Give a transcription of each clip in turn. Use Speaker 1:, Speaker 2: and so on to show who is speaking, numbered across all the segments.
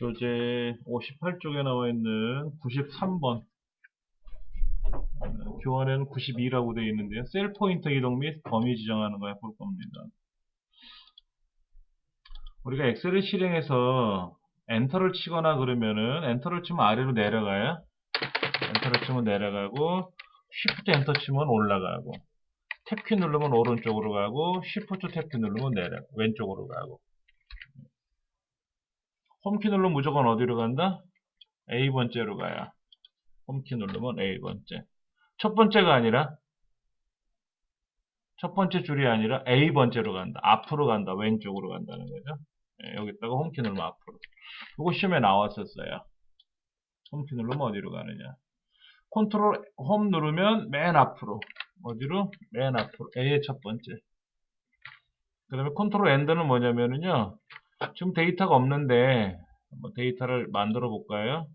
Speaker 1: 교재 58쪽에 나와 있는 93번. 교환에는 92라고 되어 있는데요. 셀 포인터 이동 및 범위 지정하는 거야 볼 겁니다. 우리가 엑셀을 실행해서 엔터를 치거나 그러면은 엔터를 치면 아래로 내려가요. 엔터를 치면 내려가고 쉬프트 엔터 치면 올라가고 탭키 누르면 오른쪽으로 가고 쉬프트 탭키 누르면 왼쪽으로 가고 홈키 누르면 무조건 어디로 간다? A번째로 가요. 홈키 누르면 A번째. 첫 번째가 아니라 첫 번째 줄이 아니라 A번째로 간다. 앞으로 간다. 왼쪽으로 간다는 거죠. 네, 여기다가 홈키 누르면 앞으로. 이거 시험에 나왔었어요. 홈키 누르면 어디로 가느냐. 컨트롤 홈 누르면 맨 앞으로. 어디로? 맨 앞으로. A의 첫 번째. 그 다음에 컨트롤 엔드는 뭐냐면은요. 지금 데이터가 없는데 한번 데이터를 만들어 볼까요?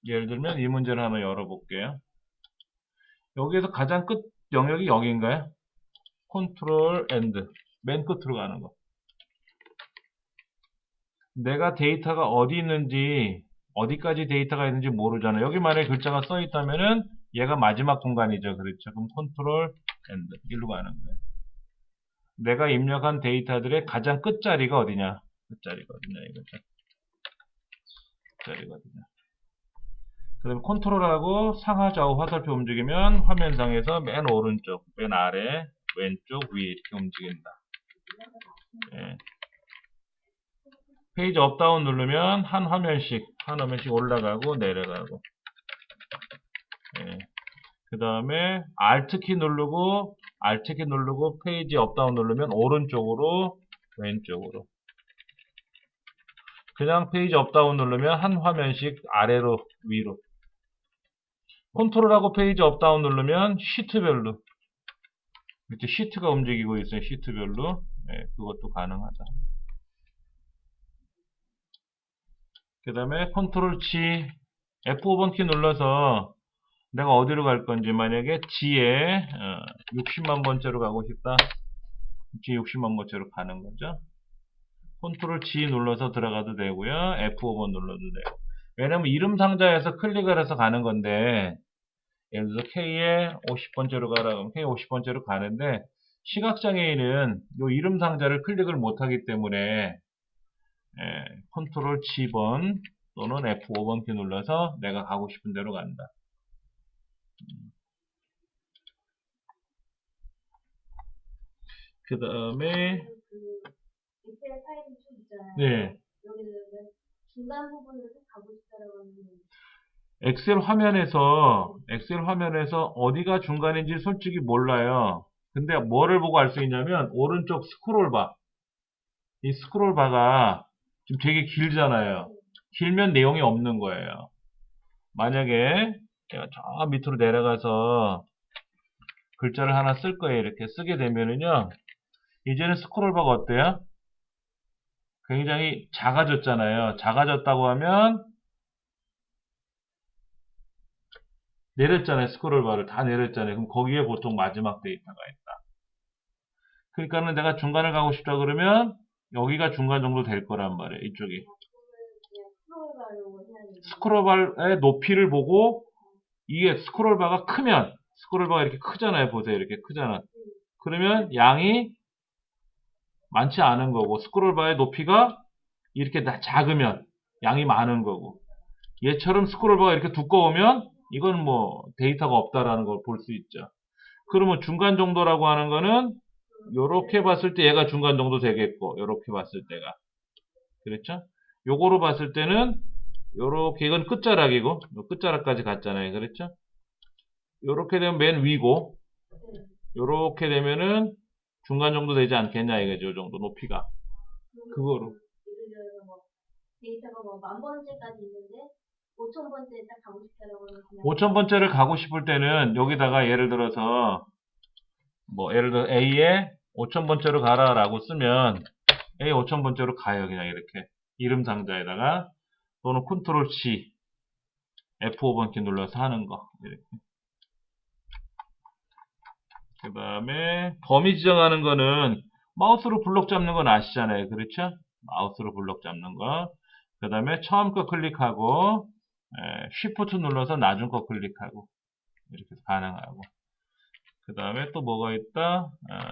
Speaker 1: 예를 들면 이 문제를 하나 열어볼게요. 여기에서 가장 끝 영역이 여기인가요? 컨트롤 엔드. 맨 끝으로 가는 거. 내가 데이터가 어디 있는지, 어디까지 데이터가 있는지 모르잖아요. 여기 만약에 글자가 써 있다면은 얘가 마지막 공간이죠. 그렇죠. 그럼 컨트롤 엔드. 일로 가는 거예요. 내가 입력한 데이터들의 가장 끝자리가 어디냐? 끝자리가 어디냐 이거죠. 끝자리가 어디냐. 그 다음에 컨트롤하고 상하 좌우 화살표 움직이면 화면상에서 맨 오른쪽, 맨 아래, 왼쪽, 위 이렇게 움직인다. 예. 페이지 업다운 누르면 한 화면씩 올라가고 내려가고. 예. 그 다음에 Alt키 누르고 페이지 업다운 누르면 오른쪽으로 왼쪽으로. 그냥 페이지 업다운 누르면 한 화면씩 아래로 위로. 컨트롤하고 페이지 업다운 누르면 시트별로. 이렇게 시트가 움직이고 있어요. 시트별로. 네, 그것도 가능하다. 그 다음에 컨트롤 G F5번 키 눌러서 내가 어디로 갈 건지 만약에 G에 60만 번째로 가고 싶다. G 60만 번째로 가는 거죠. 컨트롤 G 눌러서 들어가도 되고요. F5번 눌러도 돼요. 왜냐면 이름 상자에서 클릭을 해서 가는 건데 예를 들어서 K에 50번째로 가라 그러면 K 50번째로 가는데 시각장애인은 이 이름 상자를 클릭을 못하기 때문에 컨트롤 G번 또는 F5번 키 눌러서 내가 가고 싶은 데로 간다. 그 다음에
Speaker 2: 엑셀 파일이 쭉 있잖아요.
Speaker 1: 네.
Speaker 2: 여기는 중간 부분에서 가고 싶다라고 하는
Speaker 1: 엑셀 화면에서 어디가 중간인지 솔직히 몰라요. 근데 뭐를 보고 알 수 있냐면 오른쪽 스크롤 바. 이 스크롤 바가 지금 되게 길잖아요. 길면 내용이 없는 거예요. 만약에 제가 저 밑으로 내려가서 글자를 하나 쓸 거예요. 이렇게 쓰게 되면은요. 이제는 스크롤 바가 어때요? 굉장히 작아졌잖아요. 작아졌다고 하면 내렸잖아요. 스크롤 바를 다 내렸잖아요. 그럼 거기에 보통 마지막 데이터가 있다. 그러니까는 내가 중간을 가고 싶다 그러면 여기가 중간 정도 될 거란 말이에요. 이쪽이. 스크롤 바의 높이를 보고 이게 스크롤 바가 크면 스크롤 바가 이렇게 크잖아요. 보세요. 이렇게 크잖아. 그러면 양이 많지 않은 거고 스크롤 바의 높이가 이렇게 작으면 양이 많은 거고 얘처럼 스크롤 바가 이렇게 두꺼우면 이건 뭐 데이터가 없다라는 걸 볼 수 있죠. 그러면 중간 정도라고 하는 거는 요렇게 봤을 때 얘가 중간 정도 되겠고 요렇게 봤을 때가 그렇죠? 요거로 봤을 때는 요렇게 이건 끝자락이고 끝자락까지 갔잖아요. 그렇죠? 요렇게 되면 맨 위고 요렇게 되면은 중간 정도 되지 않겠냐 이거죠. 요 정도 높이가 그거로
Speaker 2: 데이터가 뭐 10,000번째까지 있는데 5,000번째에 딱 가고 싶다라고 하면
Speaker 1: 5,000번째를 가고 싶을 때는 여기다가 예를 들어서 뭐 예를 들어 A에 5,000번째로 가라라고 쓰면 A 5,000번째로 가요. 그냥 이렇게 이름 상자에다가 또는 컨트롤 C F5번 키 눌러서 하는 거 이렇게. 그 다음에 범위 지정하는 거는 마우스로 블록 잡는 건 아시잖아요. 그렇죠? 마우스로 블록 잡는 거. 그 다음에 처음 거 클릭하고, Shift 눌러서 나중 거 클릭하고, 이렇게 가능하고. 그 다음에 또 뭐가 있다?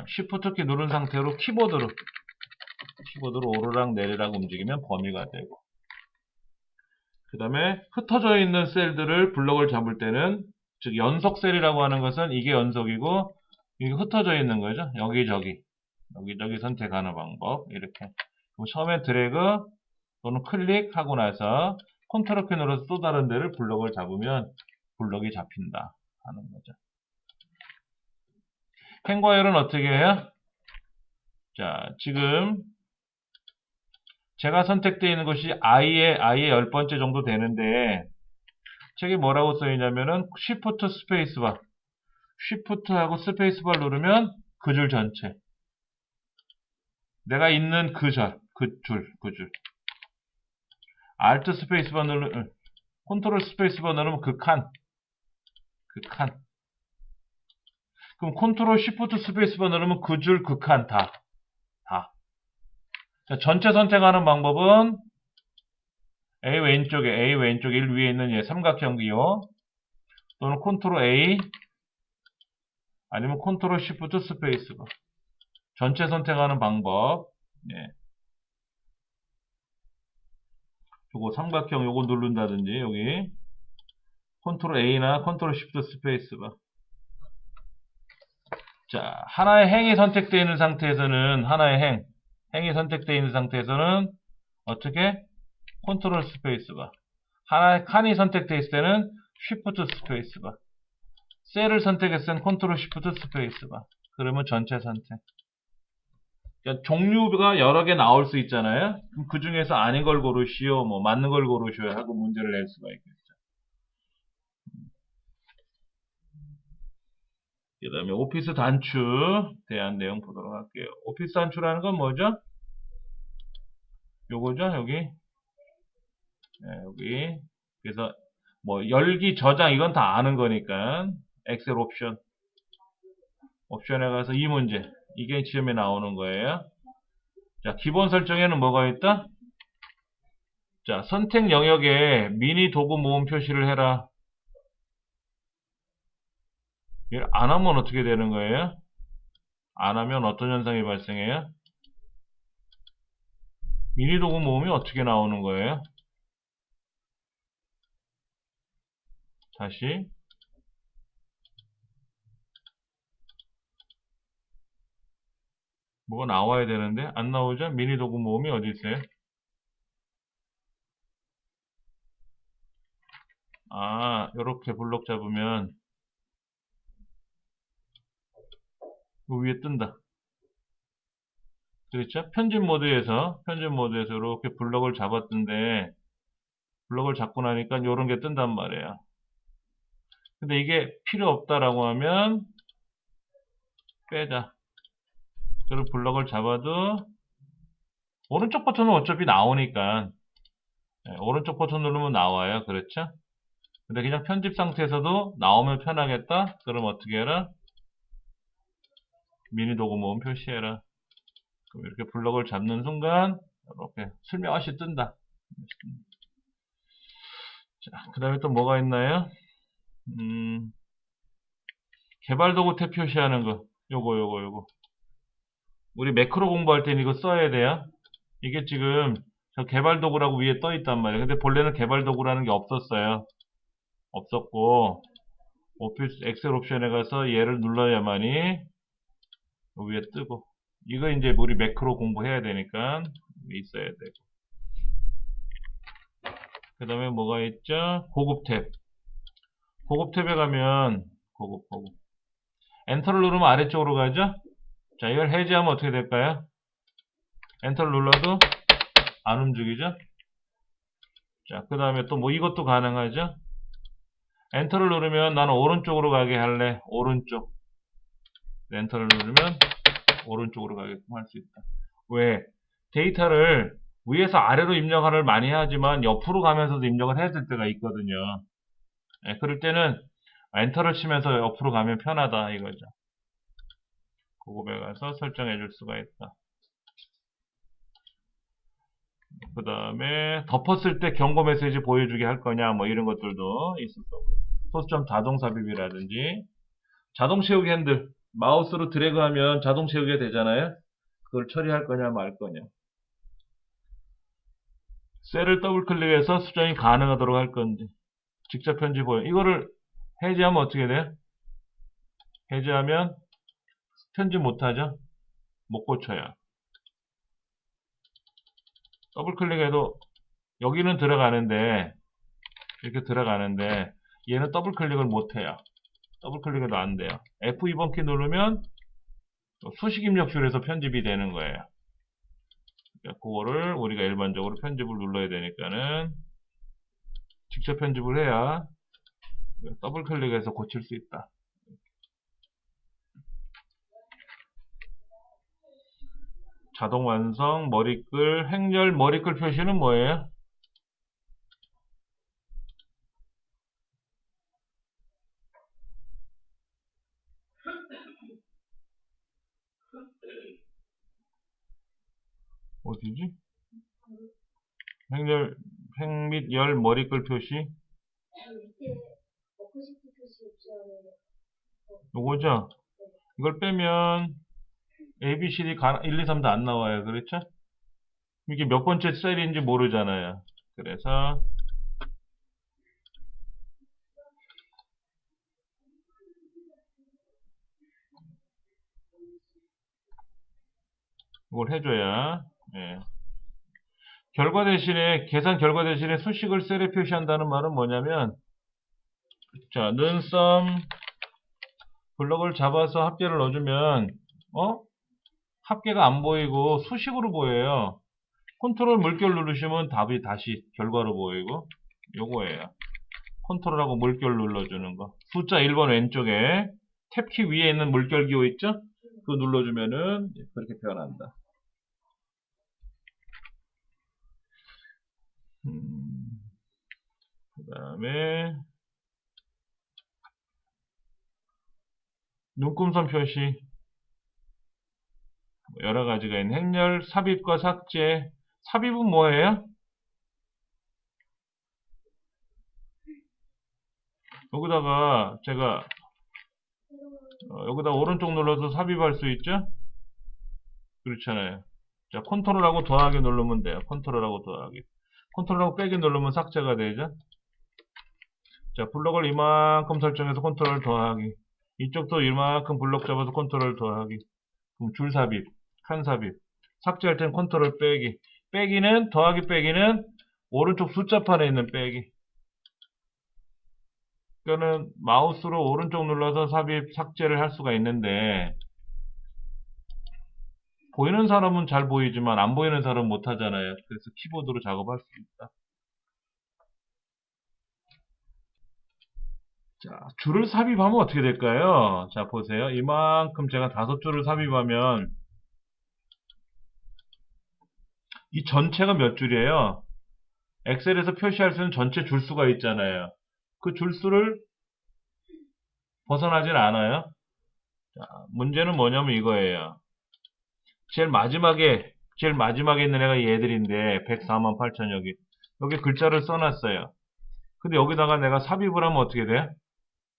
Speaker 1: Shift 키 누른 상태로 키보드로 오르락 내리락 움직이면 범위가 되고. 그 다음에 흩어져 있는 셀들을 블록을 잡을 때는, 즉 연속 셀이라고 하는 것은 이게 연속이고, 이게 흩어져 있는 거죠. 여기저기 선택하는 방법. 이렇게. 그럼 처음에 드래그 또는 클릭하고 나서 컨트롤 키 눌러서 또 다른 데를 블록을 잡으면 블록이 잡힌다 하는 거죠. 행과열은 어떻게 해요? 자, 지금 제가 선택되어 있는 것이 I의 10번째 정도 되는데, 책에 뭐라고 써있냐면은 Shift 스페이스바, Shift하고 스페이스바를 누르면 그 줄 전체, 내가 있는 그 줄, Alt 스페이스바 누르면, 컨트롤 스페이스바 누르면 그 칸. 그럼 컨트롤 Shift 스페이스바 누르면 그 줄, 그 칸 다. 자, 전체 선택하는 방법은 A 왼쪽에 1 위에 있는 삼각형 기호, 또는 컨트롤 A, 아니면 컨트롤 Shift 스페이스바. 전체 선택하는 방법. 예. 요거 삼각형 요거 누른다든지, 여기 컨트롤 A나 컨트롤 Shift 스페이스바. 자, 하나의 행이 선택되어 있는 상태에서는, 행이 선택되어 있는 상태에서는 어떻게? 컨트롤 스페이스바. 하나의 칸이 선택되어 있을 때는 쉬프트 스페이스바. 셀을 선택했을 때는 컨트롤 쉬프트 스페이스바. 그러면 전체 선택. 그러니까 종류가 여러 개 나올 수 있잖아요. 그럼 그 중에서 아닌 걸 고르시오, 뭐 맞는 걸 고르시오 하고 문제를 낼 수가 있겠죠. 그 다음에 오피스 단추 대한 내용 보도록 할게요. 오피스 단추라는 건 뭐죠? 요거죠, 여기. 네, 여기. 그래서 뭐 열기, 저장 이건 다 아는 거니까 엑셀 옵션에 가서 이 문제, 이게 시험에 나오는 거예요. 자, 기본 설정에는 뭐가 있다? 자, 선택 영역에 미니 도구 모음 표시를 해라. 이걸 안 하면 어떻게 되는 거예요? 안 하면 어떤 현상이 발생해요? 미니 도구 모음이 어떻게 나오는 거예요? 다시. 뭐가 나와야 되는데 안 나오죠? 미니 도구 모음이 어디 있어요? 아, 요렇게 블록 잡으면 그 위에 뜬다. 그렇죠? 편집 모드에서 이렇게 블록을 잡았던데, 블록을 잡고 나니까 요런 게 뜬단 말이에요. 근데 이게 필요 없다라고 하면 빼자. 그리고 블록을 잡아도 오른쪽 버튼은 어차피 나오니까, 오른쪽 버튼 누르면 나와요. 그렇죠? 근데 그냥 편집 상태에서도 나오면 편하겠다? 그럼 어떻게 해라? 미니 도구 모음 표시해라. 그럼 이렇게 블록을 잡는 순간 이렇게 슬며시 뜬다. 자, 그 다음에 또 뭐가 있나요? 개발 도구 탭 표시하는 거. 요거. 우리 매크로 공부할 때는 이거 써야 돼요. 이게 지금 저 개발 도구라고 위에 떠 있단 말이에요. 근데 본래는 개발 도구라는 게 없었어요. 없었고, 오피스 엑셀 옵션에 가서 얘를 눌러야만이 위에 뜨고. 이거 이제 우리 매크로 공부해야 되니까 있어야 되고. 그 다음에 뭐가 있죠? 고급 탭. 고급 탭에 가면 고급. 엔터를 누르면 아래쪽으로 가죠? 자, 이걸 해제하면 어떻게 될까요? 엔터를 눌러도 안 움직이죠? 자, 그 다음에 또 뭐 이것도 가능하죠? 엔터를 누르면 나는 오른쪽으로 가게 할래. 오른쪽. 엔터를 누르면 오른쪽으로 가게끔 할 수 있다. 왜? 데이터를 위에서 아래로 입력을 많이 하지만 옆으로 가면서도 입력을 해야 될 때가 있거든요. 그럴 때는 엔터를 치면서 옆으로 가면 편하다 이거죠. 고급에 가서 설정해 줄 수가 있다. 그 다음에 덮었을 때 경고 메시지 보여주게 할 거냐 뭐 이런 것들도 있을 거고요. 소수점 자동 삽입이라든지 자동 채우기 핸들 마우스로 드래그하면 자동 채우기가 되잖아요. 그걸 처리할 거냐 말 거냐. 셀을 더블 클릭해서 수정이 가능하도록 할 건지 직접 편집 보여. 이거를 해제하면 어떻게 돼? 해제하면 편집 못하죠? 못 고쳐요. 더블 클릭해도 여기는 들어가는데 이렇게 들어가는데 얘는 더블 클릭을 못해요. 더블 클릭해도 안 돼요. F2번 키 누르면 수식 입력줄에서 편집이 되는 거예요. 그거를 우리가 일반적으로 편집을 눌러야 되니까는 직접 편집을 해야 더블 클릭해서 고칠 수 있다. 자동 완성, 머리글, 행렬, 머리글 표시는 뭐예요? 어디지? 행렬, 행 및 열, 머리글 표시?
Speaker 2: 밑에 어퍼시티 표시 옵션을
Speaker 1: 요거죠? 이걸 빼면 A, B, C, D, 1, 2, 3 다 안 나와요. 그렇죠? 이게 몇 번째 셀인지 모르잖아요. 그래서 이걸 해줘야 예. 결과 대신에 계산 결과 대신에 수식을 셀에 표시한다는 말은 뭐냐면 자, 눈썹 블럭을 잡아서 합계를 넣어주면 합계가 안 보이고 수식으로 보여요. 컨트롤 물결 누르시면 답이 다시 결과로 보이고 요거예요. 컨트롤하고 물결 눌러주는 거. 숫자 1번 왼쪽에 탭키 위에 있는 물결 기호 있죠? 그거 눌러주면은 그렇게 표현한다. 그 다음에 눈금선 표시 여러 가지가 있는 행렬, 삽입과 삭제. 삽입은 뭐예요? 여기다가 제가 여기다 오른쪽 눌러서 삽입할 수 있죠? 그렇잖아요. 자, 컨트롤하고 더하기 누르면 돼요. 컨트롤하고 더하기. 컨트롤하고 빼기 누르면 삭제가 되죠? 자, 블럭을 이만큼 설정해서 컨트롤 더하기. 이쪽도 이만큼 블럭 잡아서 컨트롤 더하기. 그럼 줄 삽입, 칸 삽입. 삭제할 땐 컨트롤 빼기. 빼기는, 더하기 빼기는 오른쪽 숫자판에 있는 빼기. 그러니까는 마우스로 오른쪽 눌러서 삽입, 삭제를 할 수가 있는데, 보이는 사람은 잘 보이지만 안 보이는 사람은 못 하잖아요. 그래서 키보드로 작업할 수 있다. 자, 줄을 삽입하면 어떻게 될까요? 자, 보세요. 이만큼 제가 5줄을 삽입하면 이 전체가 몇 줄이에요? 엑셀에서 표시할 수 있는 전체 줄수가 있잖아요. 그 줄수를 벗어나질 않아요. 자, 문제는 뭐냐면 이거예요. 제일 마지막에 있는 애가 얘들인데 104만 8천여 개. 여기 글자를 써놨어요. 근데 여기다가 내가 삽입을 하면 어떻게 돼?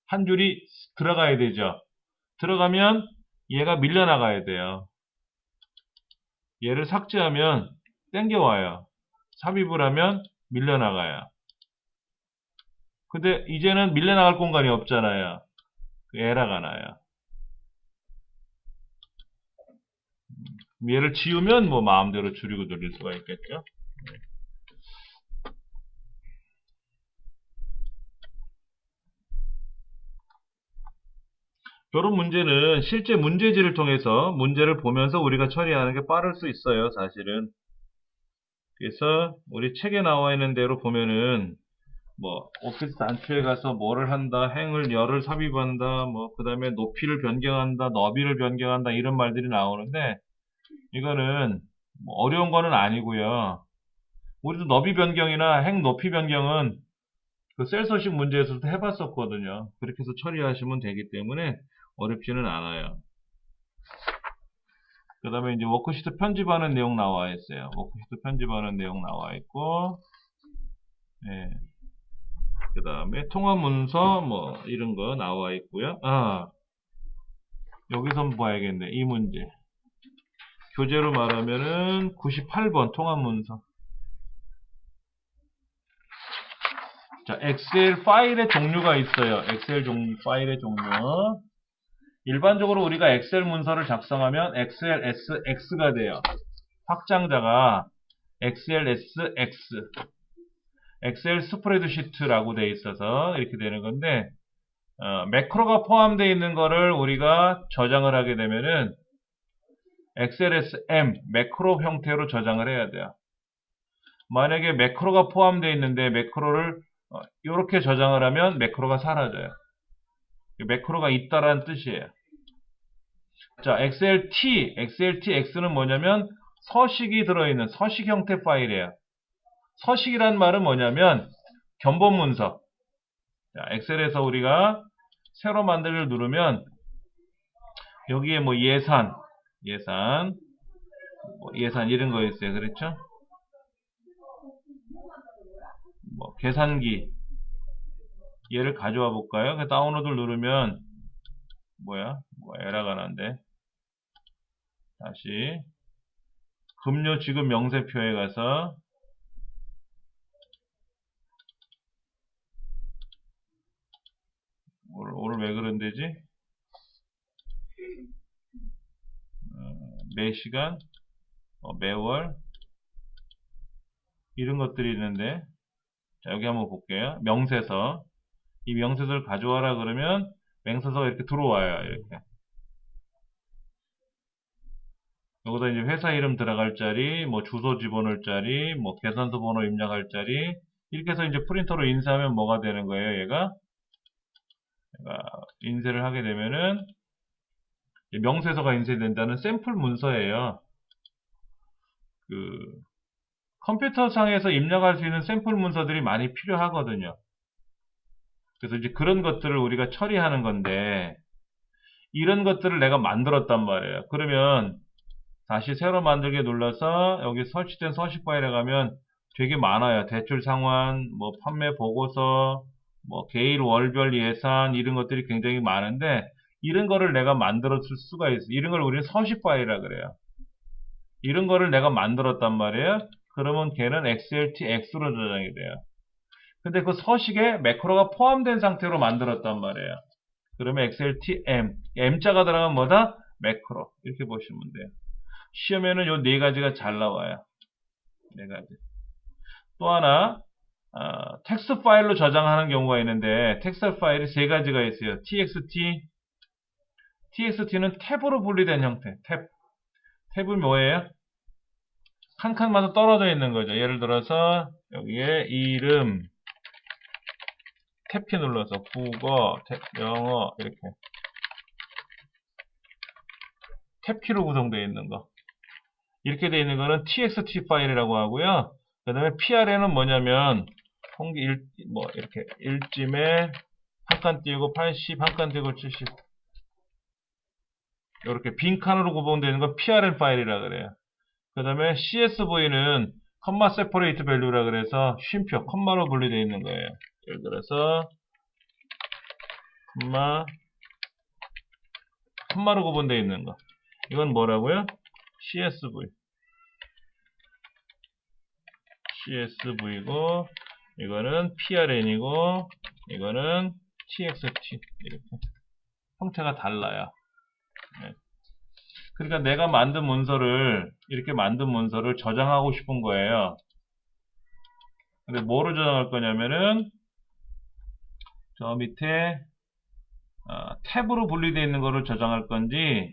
Speaker 1: 한 줄이 들어가야 되죠. 들어가면 얘가 밀려나가야 돼요. 얘를 삭제하면 땡겨와요. 삽입을 하면 밀려나가요. 근데 이제는 밀려나갈 공간이 없잖아요. 그 에러가 나요. 얘를 지우면 뭐 마음대로 줄이고 늘릴 수가 있겠죠. 이런 문제는 실제 문제지를 통해서 문제를 보면서 우리가 처리하는 게 빠를 수 있어요, 사실은. 그래서 우리 책에 나와 있는 대로 보면은 뭐 오피스 단추에 가서 뭐를 한다, 행을 열을 삽입한다, 뭐 그 다음에 높이를 변경한다, 너비를 변경한다 이런 말들이 나오는데 이거는 뭐 어려운 거는 아니고요. 우리도 너비 변경이나 행 높이 변경은 그 셀서식 문제에서도 해봤었거든요. 그렇게 해서 처리하시면 되기 때문에 어렵지는 않아요. 그 다음에 이제 워크시트 편집하는 내용 나와 있어요. 워크시트 편집하는 내용 나와 있고, 예. 그 다음에 통화 문서 뭐 이런 거 나와 있고요. 아, 여기서 봐야겠네. 이 문제. 교재로 말하면은 98번 통화 문서. 자, 엑셀 파일의 종류가 있어요. 엑셀 파일의 종류. 일반적으로 우리가 엑셀 문서를 작성하면 XLSX가 돼요. 확장자가 XLSX. 엑셀 스프레드시트라고 되어 있어서 이렇게 되는 건데, 매크로가 포함되어 있는 거를 우리가 저장을 하게 되면은 XLSM 매크로 형태로 저장을 해야 돼요. 만약에 매크로가 포함되어 있는데 매크로를 이렇게 저장을 하면 매크로가 사라져요. 매크로가 있다라는 뜻이에요. 자, XLTX는 뭐냐면 서식이 들어있는 서식 형태 파일이에요. 서식이란 말은 뭐냐면 견본 문서. 자, 엑셀에서 우리가 새로 만들기를 누르면 여기에 뭐 예산 이런 거 있어요. 그렇죠? 뭐 계산기 얘를 가져와 볼까요? 다운로드를 누르면 뭐 에러가 나는데 다시 급료 지급 명세표에 가서 오늘 왜 그런데지? 매 시간, 매월 이런 것들이 있는데 자, 여기 한번 볼게요. 명세서 이 명세서를 가져와라 그러면 명세서가 이렇게 들어와요. 이렇게 여기다 이제 회사 이름 들어갈 자리, 뭐 주소 집어넣을 자리, 뭐 계산서 번호 입력할 자리 이렇게 해서 이제 프린터로 인쇄하면 뭐가 되는 거예요? 얘가 인쇄를 하게 되면은 명세서가 인쇄된다는 샘플 문서예요. 그 컴퓨터상에서 입력할 수 있는 샘플 문서들이 많이 필요하거든요. 그래서 이제 그런 것들을 우리가 처리하는 건데 이런 것들을 내가 만들었단 말이에요. 그러면 다시 새로 만들기 눌러서 여기 설치된 서식 파일에 가면 되게 많아요. 대출 상환, 뭐 판매 보고서, 뭐 개인 월별 예산 이런 것들이 굉장히 많은데 이런 거를 내가 만들었을 수가 있어요. 이런 걸 우리는 서식 파일이라 그래요. 이런 거를 내가 만들었단 말이에요. 그러면 걔는 XLTX로 저장이 돼요. 근데 그 서식에 매크로가 포함된 상태로 만들었단 말이에요. 그러면 XLTM, M자가 들어가면 뭐다? 매크로. 이렇게 보시면 돼요. 시험에는 요 네 가지가 잘 나와요. 네 가지. 또 하나, 텍스트 파일로 저장하는 경우가 있는데, 텍스트 파일이 세 가지가 있어요. TXT는 탭으로 분리된 형태. 탭은 뭐예요? 한 칸마다 떨어져 있는 거죠. 예를 들어서, 여기에 이름, 탭키 눌러서 국어, 영어, 이렇게. 탭키로 구성되어 있는 거. 이렇게 되어 있는 거는 txt 파일이라고 하고요. 그 다음에 prn은 뭐냐면 이렇게 1찜에 한 칸 띄우고 80, 한 칸 띄우고 70 이렇게 빈 칸으로 구분되어 있는 건 prn 파일이라 그래요. 그 다음에 csv는 컴마 세퍼레이트 밸류라 그래서 쉼표, 컴마로 분리되어 있는 거예요. 예를 들어서 컴마로 구분되어 있는 거. 이건 뭐라고요? CSV고 이거는 PRN이고 이거는 TXT 이렇게 형태가 달라요. 네. 그러니까 내가 만든 문서를 이렇게 만든 문서를 저장하고 싶은 거예요. 근데 뭐로 저장할 거냐면은 저 밑에 탭으로 분리되어 있는 거를 저장할 건지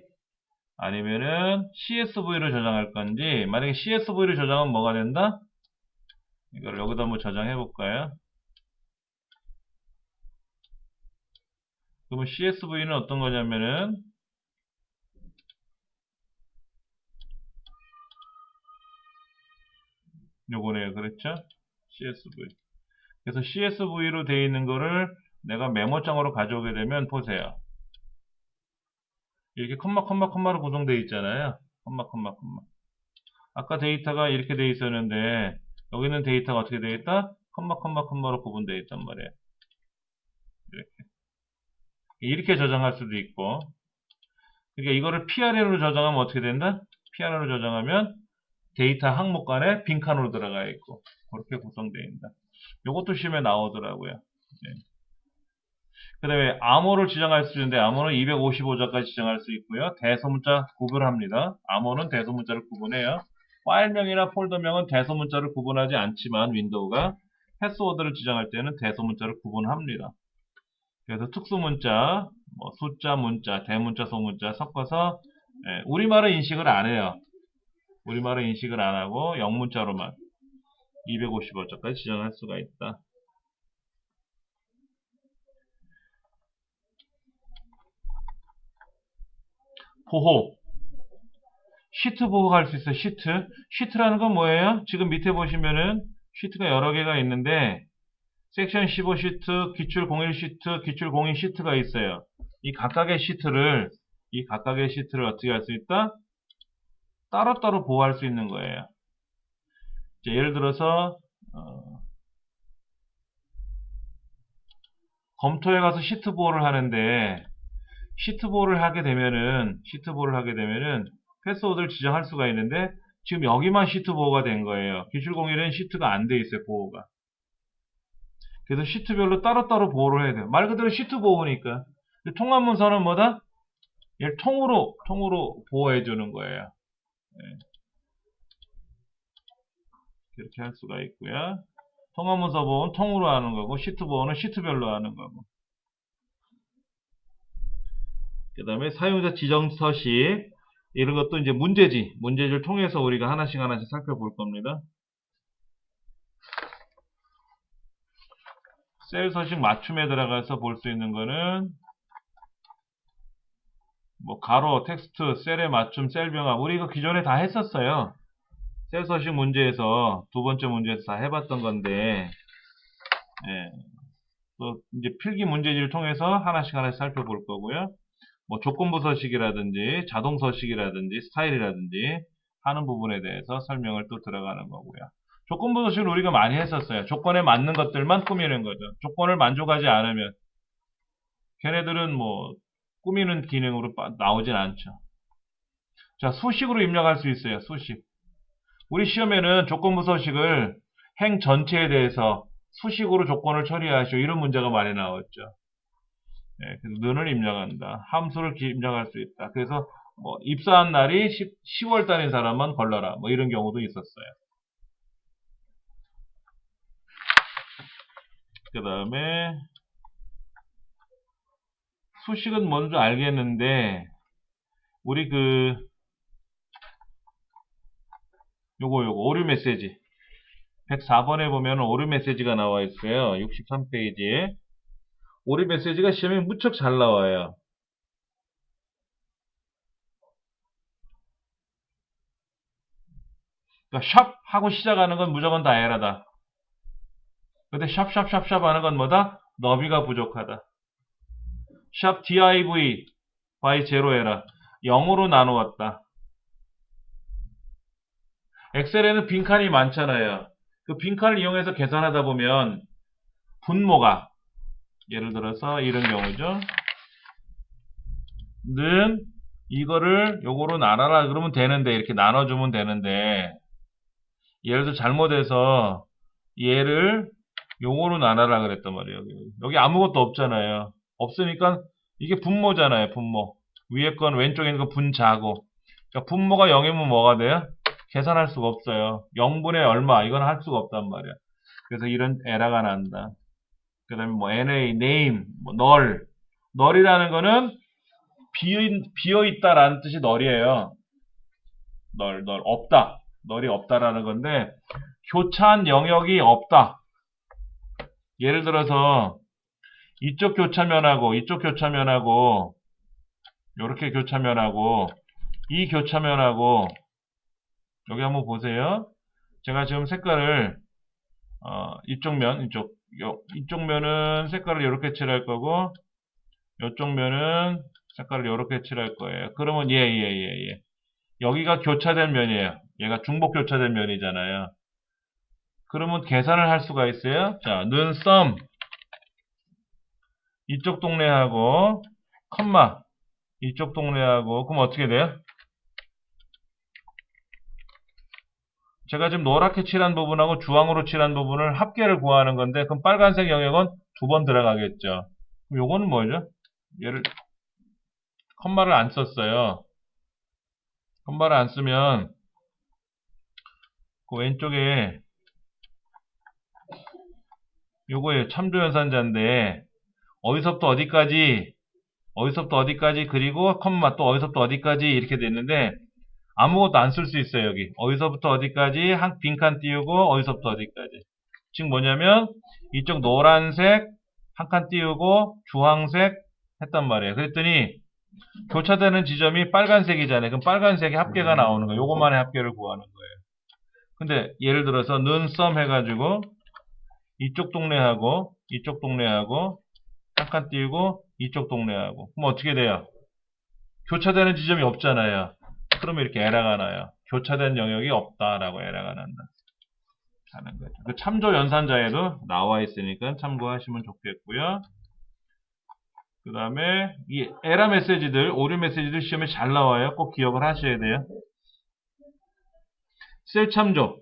Speaker 1: 아니면은 CSV로 저장할 건지 만약에 CSV로 저장하면 뭐가 된다? 이걸 여기다 한번 저장해 볼까요? 그러면 CSV는 어떤 거냐면은 요거네요. 그렇죠? CSV. 그래서 CSV로 되어 있는 거를 내가 메모장으로 가져오게 되면 보세요. 이렇게 컴마로 구성되어 있잖아요. 콤마, 콤마, 콤마. 아까 데이터가 이렇게 돼 있었는데, 여기는 데이터가 어떻게 돼 있다? 콤마, 콤마, 콤마로 구분되어 있단 말이에요. 이렇게 저장할 수도 있고, 그러니까 이거를 PRN으로 저장하면 어떻게 된다? PRN으로 저장하면 데이터 항목 간에 빈칸으로 들어가 있고, 그렇게 구성되어 있다. 요것도 시험에 나오더라고요. 그 다음에 암호를 지정할 수 있는데, 암호는 255자까지 지정할 수 있고요. 대소문자 구별합니다. 암호는 대소문자를 구분해요. 파일명이나 폴더명은 대소문자를 구분하지 않지만, 윈도우가 패스워드를 지정할 때는 대소문자를 구분합니다. 그래서 특수문자, 뭐 숫자, 문자, 대문자, 소문자 섞어서 우리말은 인식을 안 해요. 우리말은 인식을 안 하고 영문자로만 255자까지 지정할 수가 있다. 보호. 시트 보호할 수 있어요. 시트. 시트라는 건 뭐예요? 지금 밑에 보시면은 시트가 여러 개가 있는데 섹션 15 시트, 기출 01 시트, 기출 02 시트가 있어요. 이 각각의 시트를 어떻게 할 수 있다? 따로따로 보호할 수 있는 거예요. 예를 들어서 검토에 가서 시트 보호를 하는데 시트 보호를 하게 되면은 패스워드를 지정할 수가 있는데 지금 여기만 시트 보호가 된 거예요. 기출 01은 시트가 안 돼 있어요. 보호가. 그래서 시트별로 따로따로 보호를 해야 돼요. 말 그대로 시트 보호니까. 통합문서는 뭐다? 얘를 통으로 보호해 주는 거예요. 이렇게 할 수가 있고요. 통합문서 보호는 통으로 하는 거고 시트 보호는 시트별로 하는 거고. 그 다음에 사용자 지정 서식 이런 것도 이제 문제지를 통해서 우리가 하나씩 살펴볼 겁니다. 셀 서식 맞춤에 들어가서 볼 수 있는 거는 뭐 가로, 텍스트, 셀의 맞춤, 셀 병합 우리 이거 기존에 다 했었어요. 셀 서식 문제에서 두 번째 문제에서 다 해봤던 건데 또 이제 필기 문제지를 통해서 하나씩 살펴볼 거고요. 뭐 조건부 서식이라든지 자동 서식이라든지 스타일이라든지 하는 부분에 대해서 설명을 또 들어가는 거고요. 조건부 서식을 우리가 많이 했었어요. 조건에 맞는 것들만 꾸미는 거죠. 조건을 만족하지 않으면 걔네들은 뭐 꾸미는 기능으로 나오진 않죠. 자, 수식으로 입력할 수 있어요. 수식. 우리 시험에는 조건부 서식을 행 전체에 대해서 수식으로 조건을 처리하시오. 이런 문제가 많이 나왔죠. 그래서 는을 입력한다. 함수를 입력할 수 있다. 그래서 뭐 입사한 날이 10월 달인 사람만 걸러라. 뭐 이런 경우도 있었어요. 그 다음에 수식은 뭔지 알겠는데 우리 요거 오류 메시지 104번에 보면 오류 메시지가 나와 있어요. 63페이지에 오류 메시지가 시험에 무척 잘 나와요. 그러니까 샵 하고 시작하는 건 무조건 다 에러다. 근데 샵 하는 건 뭐다? 너비가 부족하다. 샵 div by 0 에러 0으로 나누었다. 엑셀에는 빈칸이 많잖아요. 그 빈칸을 이용해서 계산하다 보면 분모가 예를 들어서 이런 경우죠. 는 이거를 요거로 나눠라 그러면 되는데 이렇게 나눠주면 되는데 예를 들어 잘못해서 얘를 요거로 나눠라 그랬단 말이에요. 여기 아무것도 없잖아요. 없으니까 이게 분모잖아요. 분모. 위에 건 왼쪽에 있는 거 분자고. 그러니까 분모가 0이면 뭐가 돼요? 계산할 수가 없어요. 0분의 얼마 이건 할 수가 없단 말이야. 그래서 이런 에러가 난다. 그 다음에 뭐 NA, name, 뭐 널이라는 거는 비어있다라는 뜻이 널이에요. 없다. 널이 없다라는 건데 교차한 영역이 없다. 예를 들어서 이쪽 교차면하고 요렇게 교차면하고 이 교차면하고 여기 한번 보세요. 제가 지금 색깔을 이쪽 면은 색깔을 이렇게 칠할 거고 이쪽 면은 색깔을 이렇게 칠할 거예요. 그러면 여기가 교차된 면이에요. 얘가 중복 교차된 면이잖아요. 그러면 계산을 할 수가 있어요. 자, 는 sum 이쪽 동네하고 컴마 이쪽 동네하고 그럼 어떻게 돼요? 제가 지금 노랗게 칠한 부분하고 주황으로 칠한 부분을 합계를 구하는 건데 그럼 빨간색 영역은 두 번 들어가겠죠. 그럼 요거는 뭐죠? 얘를 컴마를 안 썼어요. 컴마를 안 쓰면 그 왼쪽에 요거에 참조연산자인데 어디서부터 어디까지 그리고 컴마 또 어디서부터 어디까지 이렇게 됐는데 아무것도 안 쓸 수 있어요. 여기 어디서부터 어디까지 한 빈칸 띄우고 어디서부터 어디까지. 즉 뭐냐면 이쪽 노란색 한 칸 띄우고 주황색 했단 말이에요. 그랬더니 교차되는 지점이 빨간색이잖아요. 그럼 빨간색의 합계가 나오는 거예요. 요것만의 합계를 구하는 거예요. 근데 예를 들어서 는 sum 해가지고 이쪽 동네하고 이쪽 동네하고 한 칸 띄우고 이쪽 동네하고 그럼 어떻게 돼요? 교차되는 지점이 없잖아요. 그러면 이렇게 에러가 나요. 교차된 영역이 없다라고 에러가 난다. 하는 거죠. 그 참조 연산자에도 나와 있으니까 참고하시면 좋겠고요. 그 다음에 이 에러 메시지들, 오류 메시지들 시험에 잘 나와요. 꼭 기억을 하셔야 돼요. 셀 참조.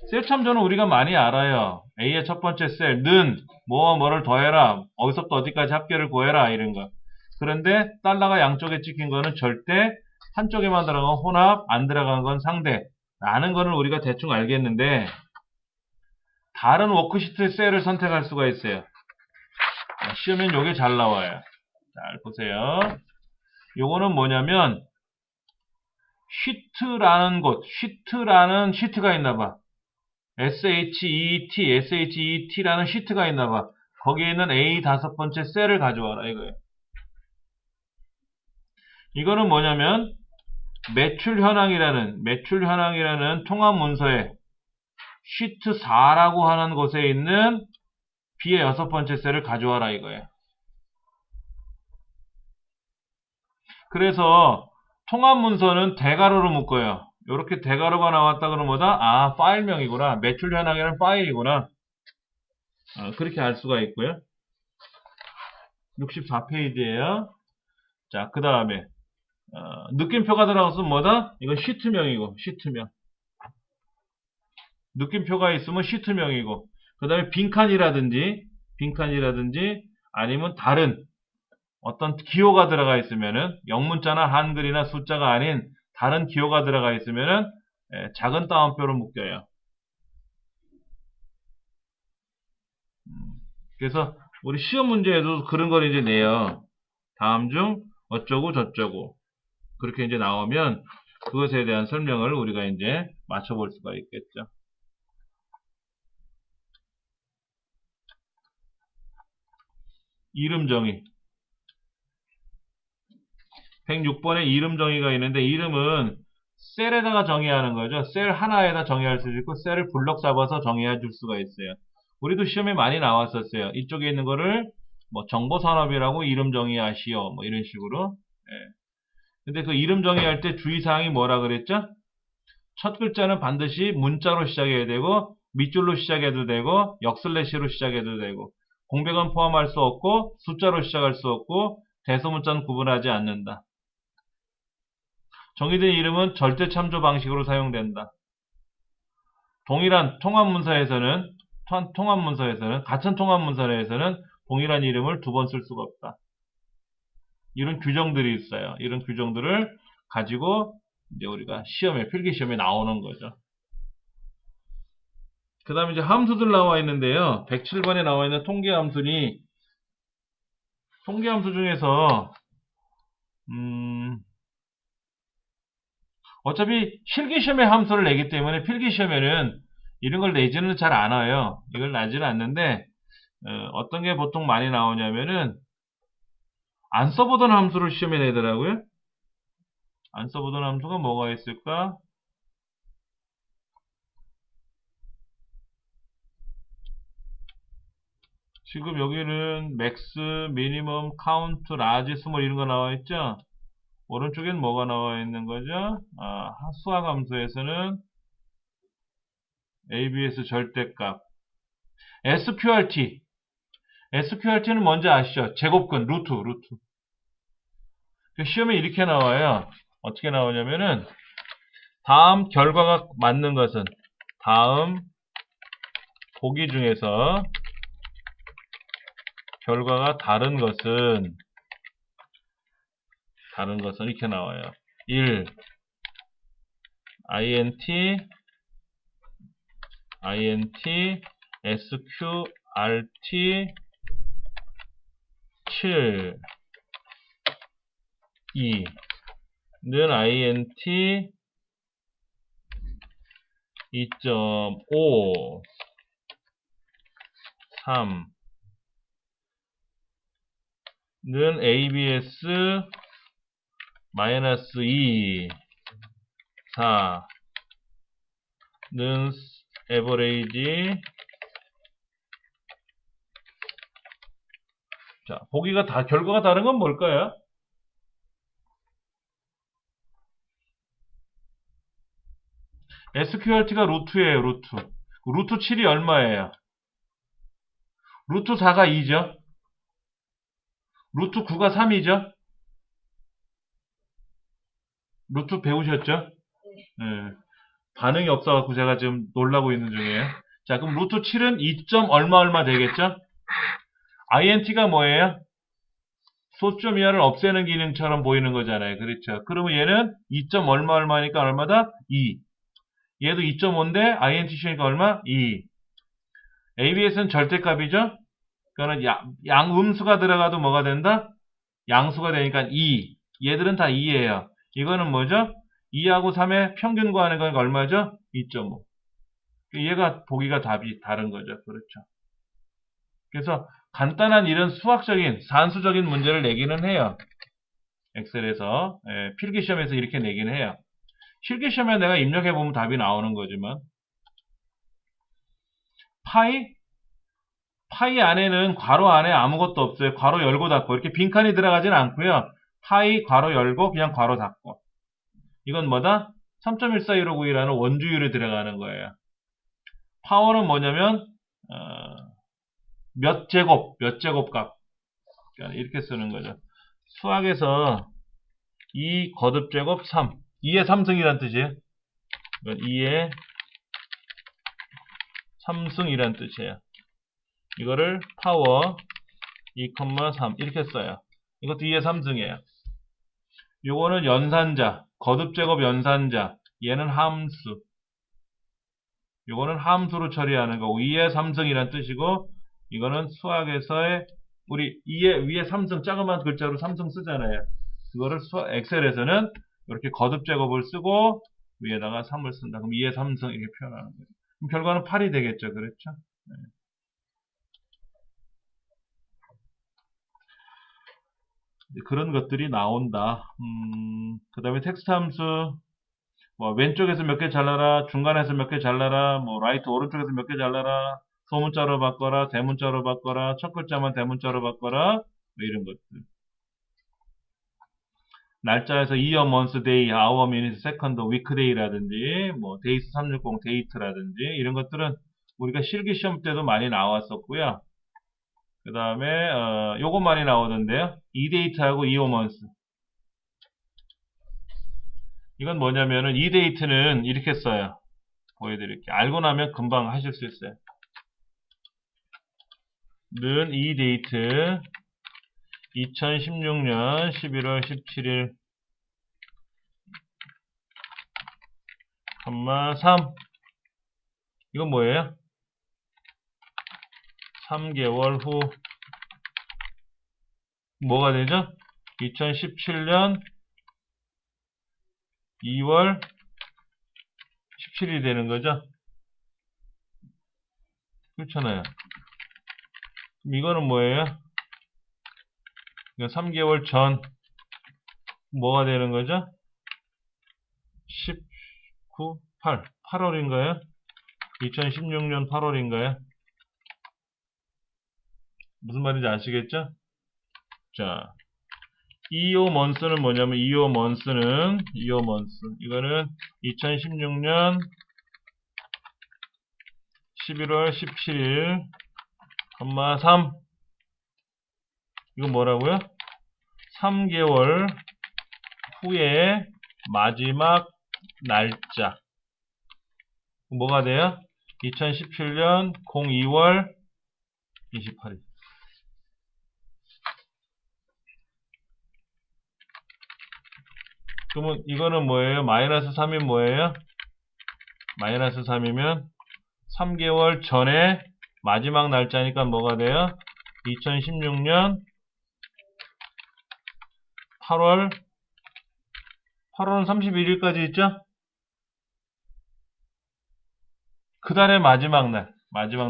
Speaker 1: 셀 참조는 우리가 많이 알아요. A의 첫 번째 셀, 는 뭐와 뭐를 더해라. 어디서부터 어디까지 합계를 구해라. 이런 거. 그런데 달러가 양쪽에 찍힌 거는 절대 한쪽에만 들어간 혼합, 안 들어간 건 상대. 라는 거는 우리가 대충 알겠는데 다른 워크시트 셀을 선택할 수가 있어요. 시험엔 요게 잘 나와요. 잘 보세요. 요거는 뭐냐면 시트라는 시트가 있나봐. SHET라는 시트가 있나봐. 거기에 있는 A 다섯 번째 셀을 가져와라 이거예요. 이거는 뭐냐면 매출 현황이라는 통합 문서에 시트 4라고 하는 곳에 있는 B의 여섯 번째 셀을 가져와라 이거예요. 그래서 통합 문서는 대괄호로 묶어요. 이렇게 대괄호가 나왔다 그러면 뭐다? 아, 파일명이구나. 매출 현황이라는 파일이구나. 그렇게 알 수가 있고요. 64페이지에요. 자, 그 다음에 느낌표가 들어가서 뭐다? 이건 시트명이고 시트명. 느낌표가 있으면 시트명이고 그 다음에 빈칸이라든지 아니면 다른 어떤 기호가 들어가 있으면은 영문자나 한글이나 숫자가 아닌 다른 기호가 들어가 있으면은 작은 따옴표로 묶여요. 그래서 우리 시험 문제에도 그런 걸 이제 내요. 다음 중 어쩌고 저쩌고 그렇게 이제 나오면 그것에 대한 설명을 우리가 이제 맞춰볼 수가 있겠죠. 이름 정의. 106번에 이름 정의가 있는데 이름은 셀에다가 정의하는 거죠. 셀 하나에다 정의할 수도 있고 셀을 블럭 잡아서 정의해 줄 수가 있어요. 우리도 시험에 많이 나왔었어요. 이쪽에 있는 거를 뭐 정보산업이라고 이름 정의하시오. 뭐 이런 식으로. 예. 근데 그 이름 정의할 때 주의사항이 뭐라 그랬죠? 첫 글자는 반드시 문자로 시작해야 되고 밑줄로 시작해도 되고 역슬래시로 시작해도 되고 공백은 포함할 수 없고 숫자로 시작할 수 없고 대소문자는 구분하지 않는다. 정의된 이름은 절대 참조 방식으로 사용된다. 동일한 통합문서에서는 같은 통합문서에서는 동일한 이름을 두 번 쓸 수가 없다. 이런 규정들이 있어요. 이런 규정들을 가지고 이제 우리가 필기 시험에 나오는 거죠. 그 다음에 이제 함수들 나와 있는데요. 107번에 나와 있는 통계 함수 중에서 어차피 실기시험에 함수를 내기 때문에 필기시험에는 이런 걸 내지는 잘 않아요. 이걸 나지는 않는데 어떤 게 보통 많이 나오냐면은 안 써보던 함수를 시험에 내더라고요. 안 써보던 함수가 뭐가 있을까? 지금 여기는 맥스, 미니멈, 카운트, 라지, 스몰 이런 거 나와 있죠? 오른쪽엔 뭐가 나와 있는 거죠? 수학함수에서는 ABS 절대값. SQRT. SQRT는 뭔지 아시죠? 제곱근, 루트. 시험에 이렇게 나와요. 어떻게 나오냐면은, 다음 결과가 맞는 것은, 다음 보기 중에서 결과가 다른 것은 이렇게 나와요. 1, INT, SQRT, 7, 2는 INT, 2.5, 3는 ABS, 마이너스 2, 4는 에버레이지. 자, 보기가 결과가 다른 건 뭘까요? SQRT가 루트예요, 루트. 루트 7이 얼마예요? 루트 4가 2죠? 루트 9가 3이죠? 루트 배우셨죠? 네. 반응이 없어갖고 제가 지금 놀라고 있는 중이에요. 자, 그럼 루트 7은 2. 얼마 되겠죠? INT가 뭐예요? 소점 이하를 없애는 기능처럼 보이는 거잖아요. 그렇죠? 그러면 얘는 2. 얼마니까 얼마다? 2. 얘도 2.5인데 INT 시니까 얼마? 2. ABS는 절대값이죠? 그러니까 양음수가 들어가도 뭐가 된다? 양수가 되니까 2. 얘들은 다 2예요. 이거는 뭐죠? 2하고 3의 평균 구하는 거니까 얼마죠? 2.5. 얘가 보기가 답이 다른 거죠. 그렇죠. 그래서 간단한 이런 수학적인, 산수적인 문제를 내기는 해요. 엑셀에서. 필기시험에서 이렇게 내기는 해요. 실기시험에 내가 입력해보면 답이 나오는 거지만 파이 안에는 괄호 안에 아무것도 없어요. 괄호 열고 닫고 이렇게 빈칸이 들어가진 않고요. 파이 괄호 열고 그냥 괄호 닫고. 이건 뭐다? 3.14259라는 원주율이 들어가는 거예요. 파워는 뭐냐면 몇 제곱값. 그러니까 이렇게 쓰는 거죠. 수학에서 2 거듭제곱 3. 2의 3승이란 뜻이에요. 2의 3승이란 뜻이에요. 이거를 파워 2,3 이렇게 써요. 이것도 2의 3승이에요. 요거는 연산자, 거듭제곱 연산자. 얘는 함수. 요거는 함수로 처리하는 거고 2의 3승이란 뜻이고 이거는 수학에서의 우리 2의 위에 3승 작은 글자로 3승 쓰잖아요. 그거를 엑셀에서는 이렇게 거듭제곱을 쓰고 위에다가 3을 쓴다. 그럼 2의 3승 이렇게 표현하는 거예요. 그럼 결과는 8이 되겠죠. 그렇죠? 네. 그런 것들이 나온다. 그 다음에 텍스트 함수, 뭐 왼쪽에서 몇 개 잘라라, 중간에서 몇 개 잘라라, 뭐 라이트 오른쪽에서 몇 개 잘라라, 소문자로 바꿔라, 대문자로 바꿔라, 첫 글자만 대문자로 바꿔라, 뭐 이런 것들. 날짜에서 year, month, day, hour, minute, second, weekday라든지, 뭐 days 360, date라든지 이런 것들은 우리가 실기시험 때도 많이 나왔었고요. 그 다음에 요거 많이 나오던데요. eDate하고 eOmonth. 이건 뭐냐면은 eDate는 이렇게 써요. 보여드릴게요. 알고 나면 금방 하실 수 있어요. 는 eDate 2016년 11월 17일 3. 이건 뭐예요? 3개월 후 뭐가 되죠? 2017년 2월 17일이 되는 거죠? 그렇잖아요. 그럼 이거는 뭐예요? 이거 3개월 전 뭐가 되는 거죠? 19, 8월인가요? 2016년 8월인가요? 무슨 말인지 아시겠죠? 자, 이어 먼스는 뭐냐면 이어 먼스 이거는 2016년 11월 17일 3 이거 뭐라고요? 3개월 후에 마지막 날짜 뭐가 돼요? 2017년 02월 28일. 그러면 이거는 뭐예요? 마이너스 3이 뭐예요? 마이너스 3이면 3개월 전에 마지막 날짜니까 뭐가 돼요? 2016년 8월은 31일까지 있죠? 그 달의 마지막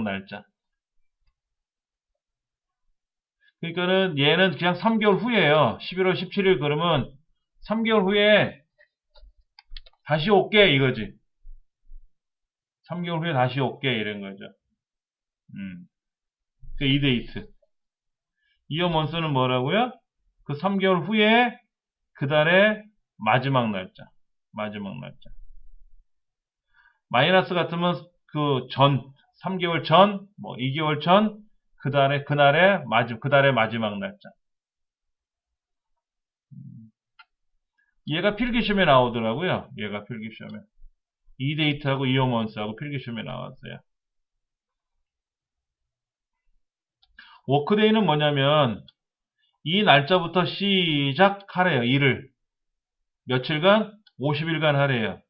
Speaker 1: 날짜. 그러니까는 얘는 그냥 3개월 후예요. 11월 17일 그러면 3개월 후에 다시 올게 이거지. 3개월 후에 다시 올게 이런 거죠. 그 이데이트. 이어 먼스는 뭐라고요? 그 3개월 후에 그 달의 마지막 날짜. 마이너스 같으면 그 전, 3개월 전, 뭐 2개월 전, 그날의 마지막 날짜. 얘가 필기시험에 나오더라고요. 얘가 필기시험에. 이데이트하고 이어먼스하고 필기시험에 나왔어요. 워크데이는 뭐냐면 이 날짜부터 시작하래요. 일을. 며칠간? 50일간 하래요.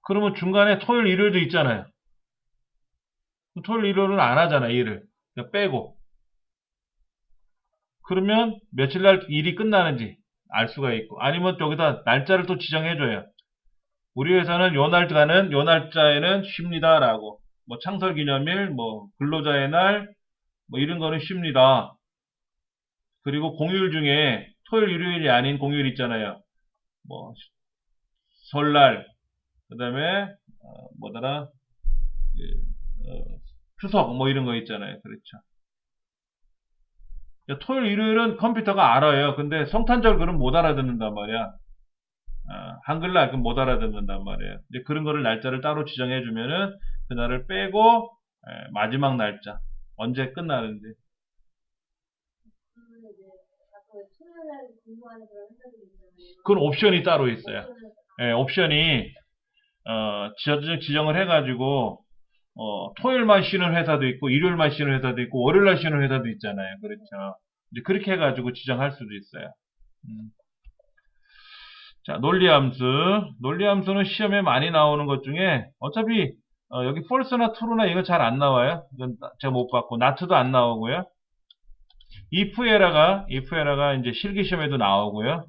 Speaker 1: 그러면 중간에 토요일, 일요일도 있잖아요. 토요일, 일요일은 안 하잖아, 일을. 그냥 빼고. 그러면 며칠날 일이 끝나는지 알 수가 있고. 아니면 여기다 날짜를 또 지정해줘요. 우리 회사는 요 날짜에는 쉽니다라고. 뭐 창설기념일, 뭐 근로자의 날, 뭐 이런 거는 쉽니다. 그리고 공휴일 중에 토요일, 일요일이 아닌 공휴일 있잖아요. 뭐 설날, 그다음에 뭐더라? 추석 뭐 이런 거 있잖아요. 그렇죠. 토요일, 일요일은 컴퓨터가 알아요. 근데 성탄절 글은 못 알아듣는단 말이야. 한글날 그럼 못 알아듣는단 말이에요. 이제 그런 거를 날짜를 따로 지정해주면은 그날을 빼고 마지막 날짜 언제 끝나는지.
Speaker 2: 토요일 날 근무하는 그런 회사들이 있잖아요.
Speaker 1: 그건 옵션이 따로 있어요. 옵션이 지정을 해가지고 토요일만 쉬는 회사도 있고 일요일만 쉬는 회사도 있고 월요일날 쉬는 회사도 있잖아요. 그렇죠. 이제 그렇게 해가지고 지정할 수도 있어요. 자, 논리함수는 시험에 많이 나오는 것 중에 어차피 여기 false나 true나 이거 잘 안 나와요. 이건 제가 못 봤고 not도 안 나오고요. if error가 이제 실기시험에도 나오고요.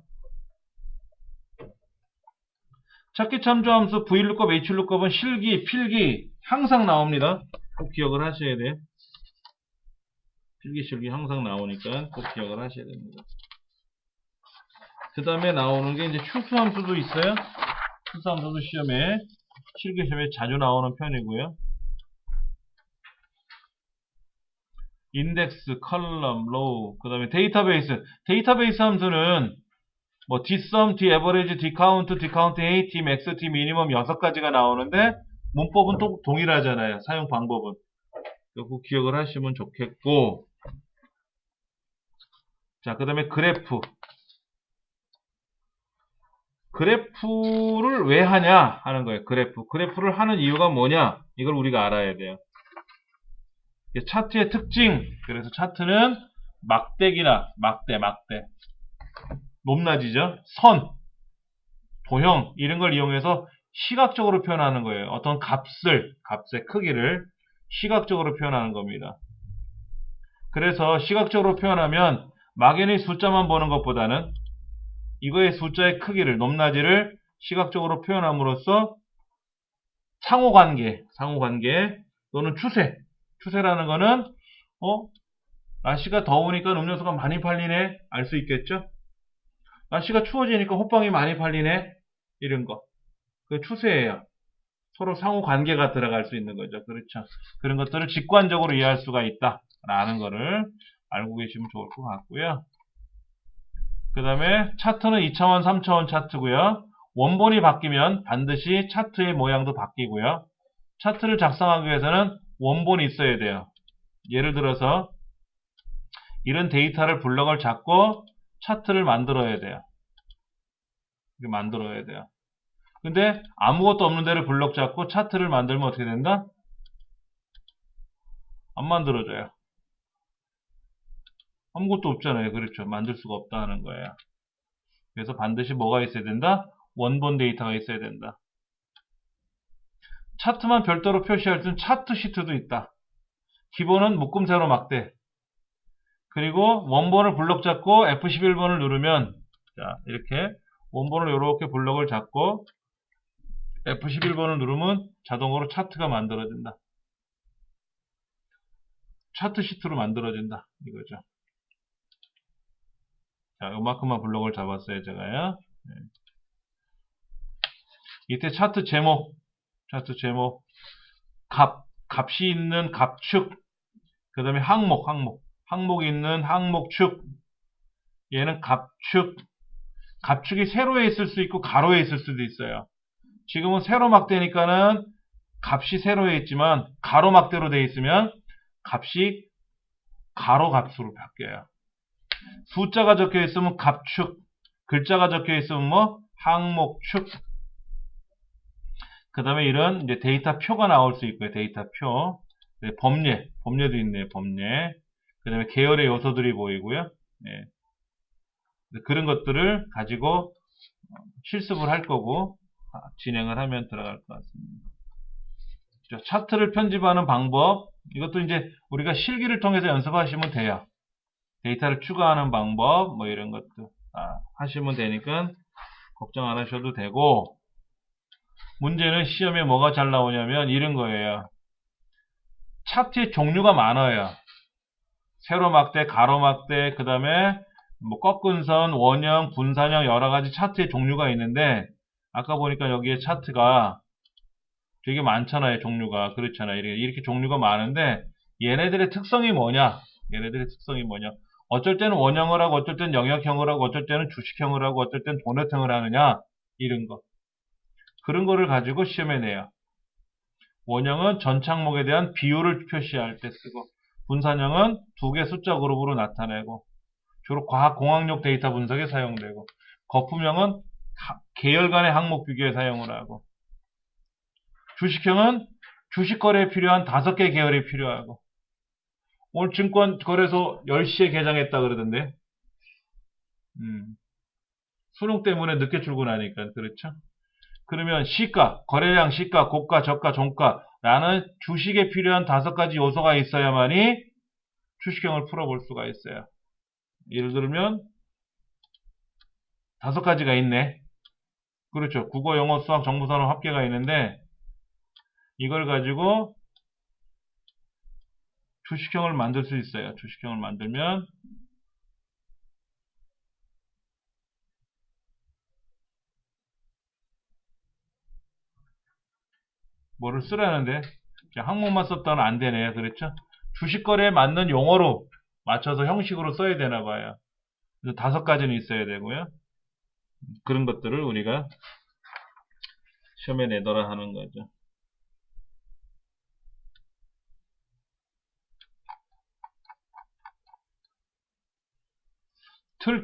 Speaker 1: 찾기 참조함수 VLOOKUP, HLOOKUP은 실기, 필기 항상 나옵니다. 꼭 기억을 하셔야 돼요. 필기, 실기 항상 나오니까 꼭 기억을 하셔야 됩니다. 그 다음에 나오는 게 이제 추수함수도 있어요. 추수함수도 실기시험에 자주 나오는 편이고요. 인덱스, 컬럼, 로우, 그 다음에 데이터베이스 함수는 뭐 dsum, daverage, dcount, dcount, dmax, dminimum 6가지가 나오는데 문법은 또 동일하잖아요. 사용 방법은. 꼭 기억을 하시면 좋겠고. 자, 그 다음에 그래프를 왜 하냐 하는 거예요. 그래프를 하는 이유가 뭐냐, 이걸 우리가 알아야 돼요. 차트의 특징. 그래서 차트는 막대기나 막대 높낮이죠. 선, 도형 이런 걸 이용해서 시각적으로 표현하는 거예요. 어떤 값의 크기를 시각적으로 표현하는 겁니다. 그래서 시각적으로 표현하면 막연히 숫자만 보는 것보다는 이거의 숫자의 크기를, 높낮이를 시각적으로 표현함으로써 상호관계 또는 추세라는 거는 날씨가 더우니까 음료수가 많이 팔리네 알 수 있겠죠. 날씨가 추워지니까 호빵이 많이 팔리네 이런 거, 그 추세예요. 서로 상호관계가 들어갈 수 있는 거죠. 그렇죠. 그런 것들을 직관적으로 이해할 수가 있다 라는 거를 알고 계시면 좋을 것 같고요. 그 다음에 차트는 2차원, 3차원 차트고요. 원본이 바뀌면 반드시 차트의 모양도 바뀌고요. 차트를 작성하기 위해서는 원본이 있어야 돼요. 예를 들어서 이런 데이터를 블럭을 잡고 차트를 만들어야 돼요. 이렇게 만들어야 돼요. 근데 아무것도 없는 데를 블럭 잡고 차트를 만들면 어떻게 된다? 안 만들어져요. 아무것도 없잖아요. 그렇죠. 만들 수가 없다는 거예요. 그래서 반드시 뭐가 있어야 된다? 원본 데이터가 있어야 된다. 차트만 별도로 표시할 때는 차트 시트도 있다. 기본은 묶음 세로 막대. 그리고 원본을 블럭 잡고 F11번을 누르면 자 이렇게 원본을 이렇게 블럭을 잡고 F11번을 누르면 자동으로 차트가 만들어진다. 차트 시트로 만들어진다. 이거죠. 자, 요만큼만 블럭을 잡았어요, 제가요. 네. 이때 차트 제목, 값이 있는 값축, 그 다음에 항목이 있는 항목축, 얘는 값축이 세로에 있을 수 있고 가로에 있을 수도 있어요. 지금은 세로 막대니까는 값이 세로에 있지만 가로 막대로 되어 있으면 값이 가로 값으로 바뀌어요. 숫자가 적혀 있으면 값축, 글자가 적혀 있으면 뭐 항목축. 그 다음에 이런 이제 데이터 표가 나올 수 있고요. 데이터 표. 네, 범례도 있네요. 범례. 그 다음에 계열의 요소들이 보이고요. 네. 그런 것들을 가지고 실습을 할 거고 진행을 하면 들어갈 것 같습니다. 차트를 편집하는 방법. 이것도 이제 우리가 실기를 통해서 연습하시면 돼요. 데이터를 추가하는 방법, 뭐 이런 것도 하시면 되니까 걱정 안 하셔도 되고, 문제는 시험에 뭐가 잘 나오냐면 이런 거예요. 차트의 종류가 많아요. 세로 막대, 가로 막대, 그 다음에 뭐 꺾은 선, 원형, 분산형 여러 가지 차트의 종류가 있는데, 아까 보니까 여기에 차트가 되게 많잖아요. 종류가. 그렇잖아요. 이렇게 종류가 많은데, 얘네들의 특성이 뭐냐? 어쩔 때는 원형을 하고, 어쩔 때는 영역형을 하고, 어쩔 때는 주식형을 하고, 어쩔 때는 도넛형을 하느냐? 이런 거. 그런 거를 가지고 시험에 내요. 원형은 전 항목에 대한 비율을 표시할 때 쓰고, 분산형은 두 개 숫자 그룹으로 나타내고, 주로 과학공학용 데이터 분석에 사용되고, 거품형은 계열 간의 항목 비교에 사용을 하고, 주식형은 주식 거래에 필요한 5개 계열이 필요하고, 오늘 증권 거래소 10시에 개장했다 그러던데, 수능 때문에 늦게 출근하니까, 그렇죠? 그러면 시가, 거래량, 시가, 고가, 저가, 종가라는 주식에 필요한 5가지 요소가 있어야만이 주식형을 풀어볼 수가 있어요. 예를 들면 5가지가 있네. 그렇죠. 국어, 영어, 수학, 정보산업 합계가 있는데 이걸 가지고 주식형을 만들 수 있어요. 주식형을 만들면 뭐를 쓰라는데 항목만 썼다는 안 되네요. 그렇죠? 주식거래에 맞는 용어로 맞춰서 형식으로 써야 되나 봐요. 그래서 5가지는 있어야 되고요. 그런 것들을 우리가 시험에 내더라 하는 거죠. 틀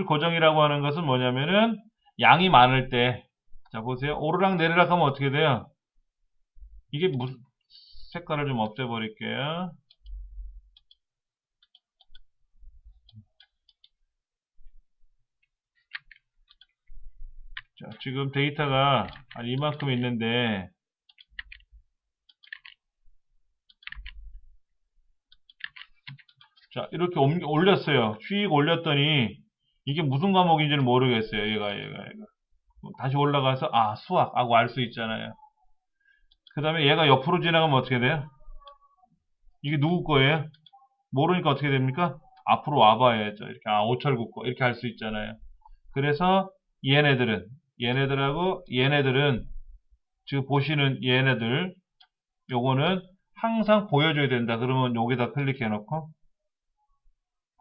Speaker 1: 고정이라고 하는 것은 뭐냐면은 양이 많을 때, 자 보세요. 오르락 내리락 하면 어떻게 돼요? 이게 무슨 색깔을 좀 없애버릴게요. 자, 지금 데이터가 한 이만큼 있는데 자 이렇게 올렸어요. 휙 올렸더니 이게 무슨 과목인지는 모르겠어요. 얘가 다시 올라가서 수학하고 알 수 있잖아요. 그 다음에 얘가 옆으로 지나가면 어떻게 돼요? 이게 누구 거예요? 모르니까 어떻게 됩니까? 앞으로 와봐야죠. 이렇게 오철국 거 이렇게 할 수 있잖아요. 그래서 얘네들은 지금 보시는 얘네들 요거는 항상 보여줘야 된다. 그러면 여기다 클릭해 놓고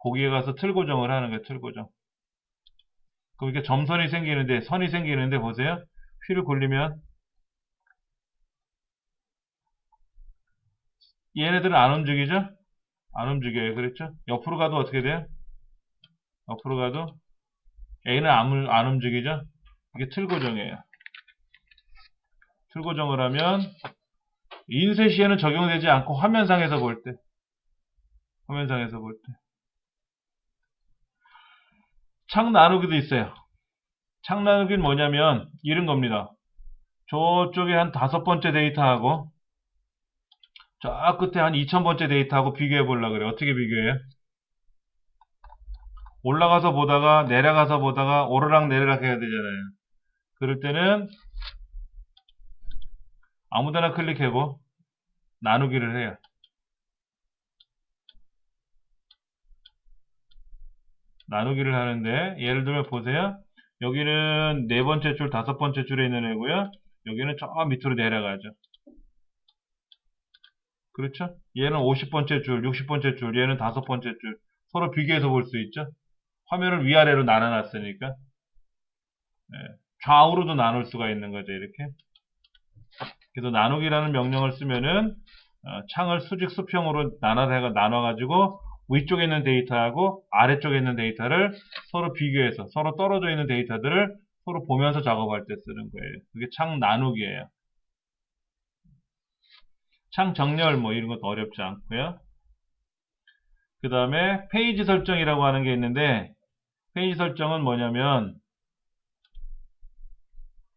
Speaker 1: 거기에 가서 틀 고정을 하는 거예요. 틀 고정. 그럼 이렇게 점선이 생기는데, 선이 생기는데 보세요. 휠을 굴리면 얘네들은 안 움직이죠? 안 움직여요. 그렇죠? 옆으로 가도 어떻게 돼요? 옆으로 가도 A는 안 움직이죠? 이게 틀 고정이에요. 틀 고정을 하면 인쇄 시에는 적용되지 않고 화면상에서 볼 때, 화면상에서 볼 때. 창 나누기도 있어요. 창 나누기는 뭐냐면 이런 겁니다. 저쪽에 한 5번째 데이터하고 저 끝에 한 2000번째 데이터하고 비교해 보려고 그래요. 어떻게 비교해요? 올라가서 보다가 내려가서 보다가 오르락 내리락 해야 되잖아요. 그럴 때는 아무데나 클릭하고 나누기를 해요. 나누기를 하는데 예를 들면 보세요. 여기는 4번째 줄, 5번째 줄에 있는 애고요. 여기는 저 밑으로 내려가죠. 그렇죠? 얘는 50번째 줄, 60번째 줄, 얘는 5번째 줄. 서로 비교해서 볼 수 있죠? 화면을 위아래로 나눠놨으니까. 예, 좌우로도 나눌 수가 있는 거죠, 이렇게. 그래서 나누기라는 명령을 쓰면은 창을 수직 수평으로 나눠가지고 위쪽에 있는 데이터하고 아래쪽에 있는 데이터를 서로 비교해서 서로 떨어져 있는 데이터들을 서로 보면서 작업할 때 쓰는 거예요. 그게 창 나누기예요. 창 정렬 뭐 이런 것도 어렵지 않고요. 그 다음에 페이지 설정이라고 하는 게 있는데 페이지 설정은 뭐냐면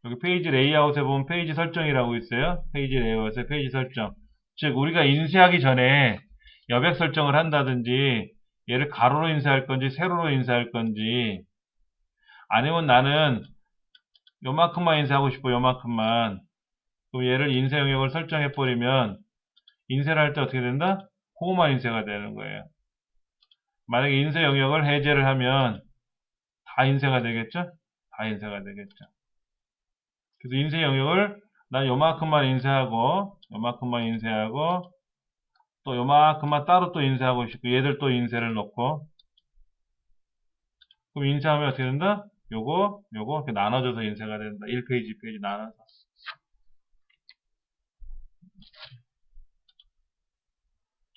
Speaker 1: 여기 페이지 레이아웃에 보면 페이지 설정이라고 있어요. 페이지 레이아웃에 페이지 설정. 즉 우리가 인쇄하기 전에 여백 설정을 한다든지 얘를 가로로 인쇄할 건지 세로로 인쇄할 건지 아니면 나는 요만큼만 인쇄하고 싶어 요만큼만 그럼 얘를 인쇄 영역을 설정해 버리면 인쇄를 할 때 어떻게 된다? 그것만 인쇄가 되는 거예요. 만약에 인쇄 영역을 해제를 하면 다 인쇄가 되겠죠? 다 인쇄가 되겠죠. 그래서 인쇄 영역을 난 요만큼만 인쇄하고 요만큼만 인쇄하고 또 요만큼만 따로 또 인쇄하고 싶고 얘들 또 인쇄를 넣고 그럼 인쇄하면 어떻게 된다? 요거 이렇게 나눠져서 인쇄가 된다. 1페이지 2페이지 나눠서.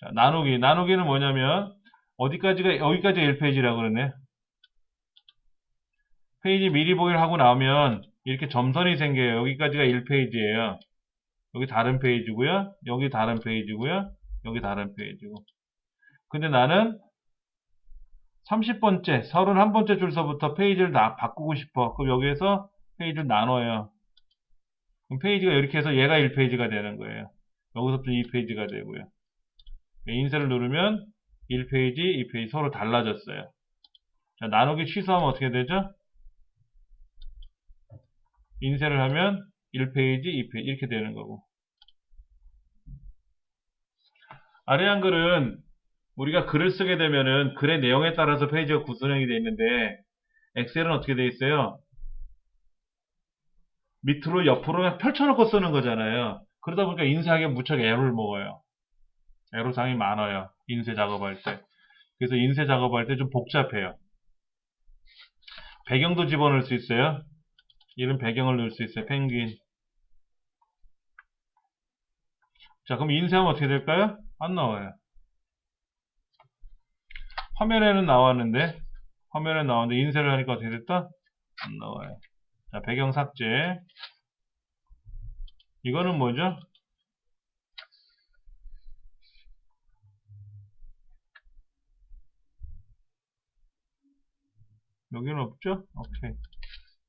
Speaker 1: 자, 나누기는 뭐냐면 어디까지가 여기까지가 1페이지라고 그러네. 페이지 미리 보기를 하고 나오면 이렇게 점선이 생겨요. 여기까지가 1페이지예요. 여기 다른 페이지고요. 여기 다른 페이지고요. 여기 다른 페이지고. 근데 나는 30번째, 31번째 줄서부터 페이지를 바꾸고 싶어. 그럼 여기에서 페이지를 나눠요. 그럼 페이지가 이렇게 해서 얘가 1페이지가 되는 거예요. 여기서부터 2페이지가 되고요. 인쇄를 누르면 1페이지, 2페이지 서로 달라졌어요. 자, 나누기 취소하면 어떻게 되죠? 인쇄를 하면 1페이지, 2페이지 이렇게 되는 거고. 아래 한글은 우리가 글을 쓰게 되면은 글의 내용에 따라서 페이지가 구성이 되어 있는데 엑셀은 어떻게 되어 있어요? 밑으로 옆으로 펼쳐놓고 쓰는 거잖아요. 그러다 보니까 인쇄하기가 무척 애로를 먹어요. 애로사항이 많아요. 인쇄 작업할 때. 그래서 인쇄 작업할 때 좀 복잡해요. 배경도 집어넣을 수 있어요. 이런 배경을 넣을 수 있어요. 펭귄. 자, 그럼 인쇄하면 어떻게 될까요? 안 나와요. 화면에는 나왔는데, 화면에 나왔는데 인쇄를 하니까 어떻게 됐다? 안 나와요. 자, 배경 삭제. 이거는 뭐죠? 여기는 없죠? 오케이.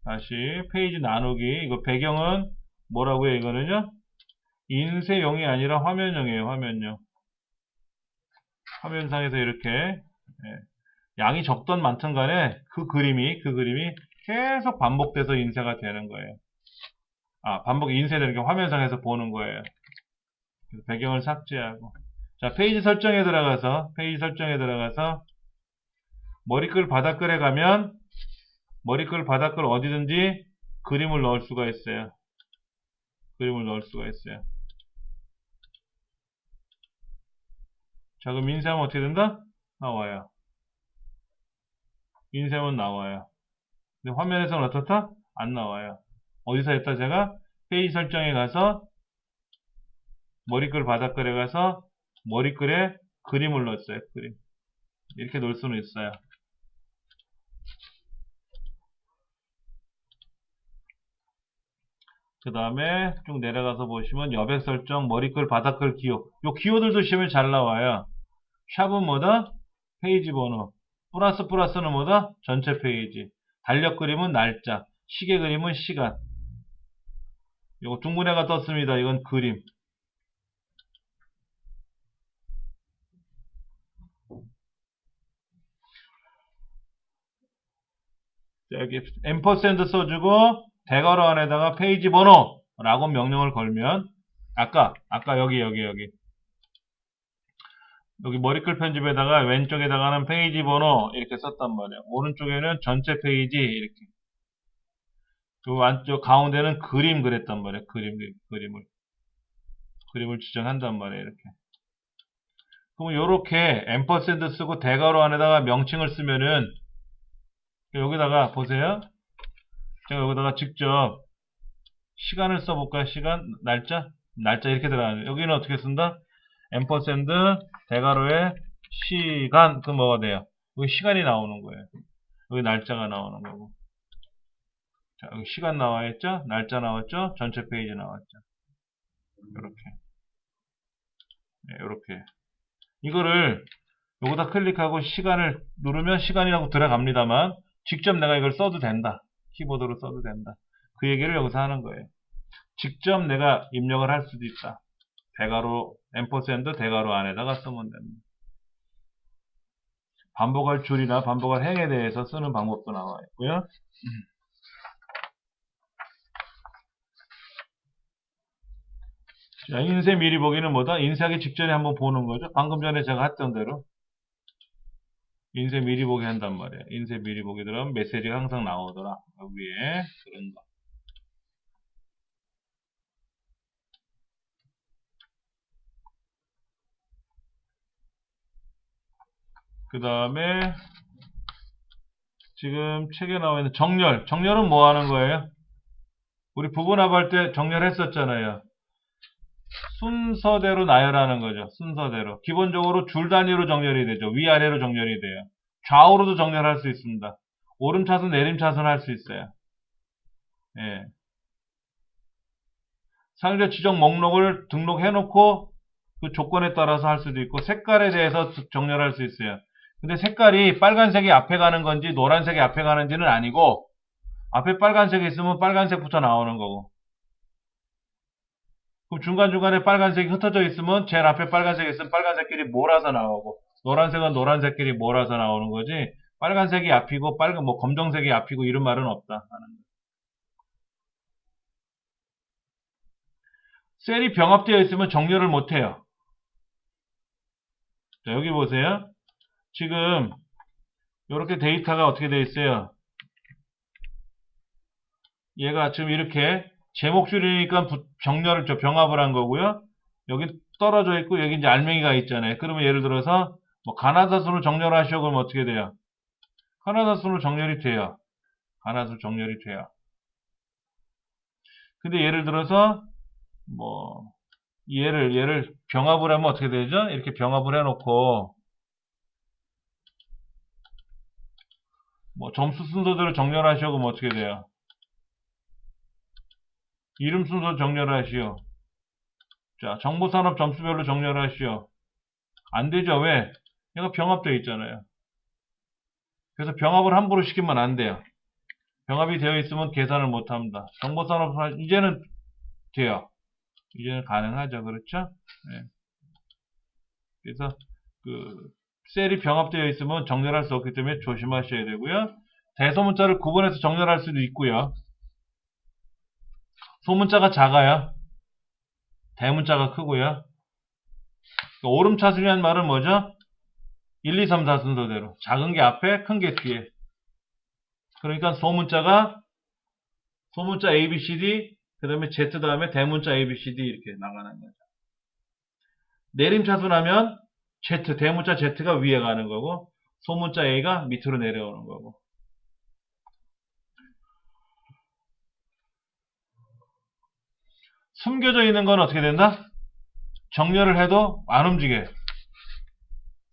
Speaker 1: 다시 페이지 나누기. 이거 배경은 뭐라고요? 이거는요? 인쇄용이 아니라 화면용이에요. 화면용. 화면상에서 이렇게 양이 적던 많든 간에 그 그림이 계속 반복돼서 인쇄가 되는 거예요. 반복 인쇄되는 게 화면상에서 보는 거예요. 그래서 배경을 삭제하고. 자, 페이지 설정에 들어가서 머리글 바닥글에 가면 머리글 바닥글 어디든지 그림을 넣을 수가 있어요. 자, 그럼 인쇄하면 어떻게 된다? 나와요. 인쇄문 나와요. 근데 화면에서는 어떻다? 안 나와요. 어디서 했다 제가? 페이지 설정에 가서 머리글 바닥글에 가서 머리글에 그림을 넣었어요. 그림. 이렇게 놓을 수는 있어요. 그 다음에 쭉 내려가서 보시면 여백 설정, 머리글, 바닥글 기호. 요 기호들도 시험에 잘 나와요. 샵은 뭐다? 페이지 번호. 플러스는 뭐다? 전체 페이지. 달력 그림은 날짜. 시계 그림은 시간. 요거 둥근해가 떴습니다. 이건 그림. 여기 앰퍼샌드 써주고 대괄호 안에다가 페이지 번호라고 명령을 걸면 아까 여기 머리글 편집에다가 왼쪽에다가는 페이지 번호 이렇게 썼단 말이에요. 오른쪽에는 전체 페이지 이렇게. 그 안쪽 가운데는 그림 그랬단 말이에요. 그림을 지정한단 말이에요. 이렇게. 그럼 요렇게 앰퍼샌드 쓰고 대괄호 안에다가 명칭을 쓰면은 여기다가 보세요. 제가 여기다가 직접 시간을 써볼까요? 시간, 날짜 이렇게 들어가요. 여기는 어떻게 쓴다? 앰퍼샌드 대괄호에 시간, 그 뭐가 돼요? 여기 시간이 나오는 거예요. 여기 날짜가 나오는 거고. 자, 여기 시간 나와 있죠? 날짜 나왔죠? 전체 페이지 나왔죠? 이렇게. 네, 이렇게. 이거를 여기다 클릭하고 시간을 누르면 시간이라고 들어갑니다만 직접 내가 이걸 써도 된다. 키보드로 써도 된다. 그 얘기를 여기서 하는 거예요. 직접 내가 입력을 할 수도 있다. 대괄호, 앰퍼샌드 대괄호 안에다가 쓰면 됩니다. 반복할 줄이나 반복할 행에 대해서 쓰는 방법도 나와 있고요. 자, 인쇄 미리 보기는 뭐다? 인쇄하기 직전에 한번 보는 거죠. 방금 전에 제가 했던 대로 인쇄 미리 보기 한단 말이에요. 인쇄 미리 보기 들어가면 메시지가 항상 나오더라. 여기에 그런 거. 그 다음에 지금 책에 나와 있는 정렬. 정렬은 뭐 하는 거예요? 우리 부분합할 때 정렬했었잖아요. 순서대로 나열하는 거죠. 순서대로. 기본적으로 줄 단위로 정렬이 되죠. 위아래로 정렬이 돼요. 좌우로도 정렬할 수 있습니다. 오름차순, 내림차순 할 수 있어요. 예. 상자 지정 목록을 등록해놓고 그 조건에 따라서 할 수도 있고 색깔에 대해서 정렬할 수 있어요. 근데 색깔이 빨간색이 앞에 가는 건지 노란색이 앞에 가는지는 아니고 앞에 빨간색이 있으면 빨간색부터 나오는 거고 그럼 중간중간에 빨간색이 흩어져 있으면 제일 앞에 빨간색이 있으면 빨간색끼리 몰아서 나오고 노란색은 노란색끼리 몰아서 나오는 거지 빨간색이 앞이고 검정색이 앞이고 이런 말은 없다 하는 거. 셀이 병합되어 있으면 정렬을 못해요. 자, 여기 보세요. 지금 이렇게 데이터가 어떻게 되어 있어요? 얘가 지금 이렇게 제목 줄이니까 병합을 한 거고요. 여기 떨어져 있고 여기 이제 알맹이가 있잖아요. 그러면 예를 들어서 뭐 가나다순으로 정렬하시오 그러면 어떻게 돼요? 가나다순으로 정렬이 돼요. 가나다순 정렬이 돼요. 근데 예를 들어서 뭐 얘를 병합을 하면 어떻게 되죠? 이렇게 병합을 해놓고 뭐 점수 순서대로 정렬하시오 그러면 어떻게 돼요? 이름 순서 정렬하시오. 자, 정보산업 점수별로 정렬하시오. 안 되죠. 왜? 얘가 병합되어 있잖아요. 그래서 병합을 함부로 시키면 안 돼요. 병합이 되어 있으면 계산을 못 합니다. 정보산업 이제는 돼요. 이제는 가능하죠. 그렇죠? 네. 그래서 그 셀이 병합되어 있으면 정렬할 수 없기 때문에 조심하셔야 되고요. 대소문자를 구분해서 정렬할 수도 있고요. 소문자가 작아요. 대문자가 크고요. 오름차순이라는 말은 뭐죠? 1, 2, 3, 4 순서대로. 작은 게 앞에, 큰 게 뒤에. 그러니까 소문자 A, B, C, D, 그 다음에 Z 다음에 대문자 A, B, C, D 이렇게 나가는 거죠. 내림차순하면 Z, 대문자 Z가 위에 가는 거고, 소문자 A가 밑으로 내려오는 거고. 숨겨져 있는 건 어떻게 된다? 정렬을 해도 안 움직여요.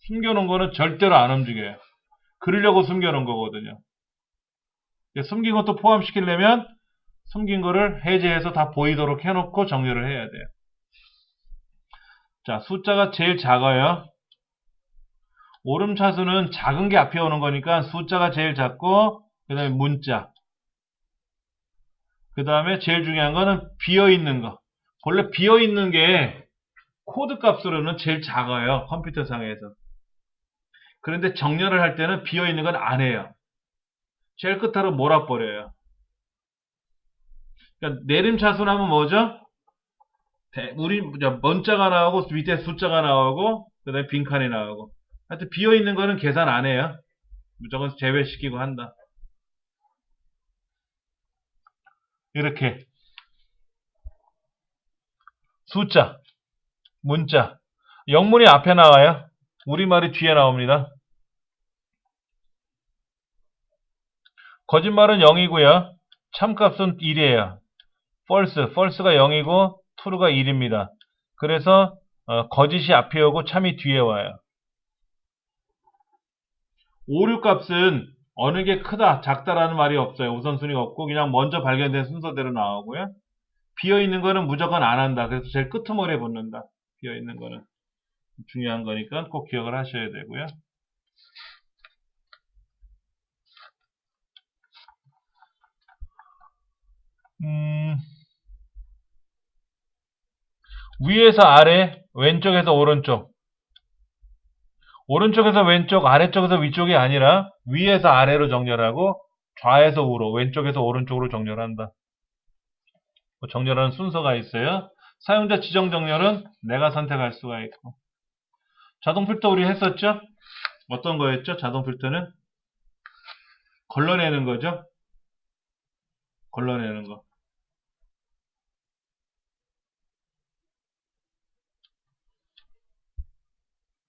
Speaker 1: 숨겨놓은 거는 절대로 안 움직여요. 그러려고 숨겨놓은 거거든요. 숨긴 것도 포함시키려면 숨긴 거를 해제해서 다 보이도록 해놓고 정렬을 해야 돼요. 자, 숫자가 제일 작아요. 오름차수는 작은 게 앞에 오는 거니까 숫자가 제일 작고, 그 다음에 문자. 그 다음에 제일 중요한 거는 비어있는 거. 원래 비어있는 게 코드 값으로는 제일 작아요. 컴퓨터상에서. 그런데 정렬을 할 때는 비어있는 건 안 해요. 제일 끝으로 몰아버려요. 그러니까 내림차순 하면 뭐죠? 우리 문자가 나오고 밑에 숫자가 나오고 그 다음에 빈칸이 나오고. 하여튼 비어있는 거는 계산 안 해요. 무조건 제외시키고 한다. 이렇게 숫자, 문자, 영문이 앞에 나와요. 우리말이 뒤에 나옵니다. 거짓말은 0이고요. 참값은 1이에요. false가 0이고 true가 1입니다. 그래서 거짓이 앞에 오고 참이 뒤에 와요. 오류 값은 어느 게 크다, 작다라는 말이 없어요. 우선순위가 없고 그냥 먼저 발견된 순서대로 나오고요. 비어있는 거는 무조건 안 한다. 그래서 제일 끄트머리에 붙는다. 비어있는 거는. 중요한 거니까 꼭 기억을 하셔야 되고요. 위에서 아래, 왼쪽에서 오른쪽. 오른쪽에서 왼쪽, 아래쪽에서 위쪽이 아니라 위에서 아래로 정렬하고 좌에서 우로, 왼쪽에서 오른쪽으로 정렬한다. 정렬하는 순서가 있어요. 사용자 지정 정렬은 내가 선택할 수가 있고. 자동 필터 우리 했었죠? 어떤 거였죠? 자동 필터는 걸러내는 거죠. 걸러내는 거.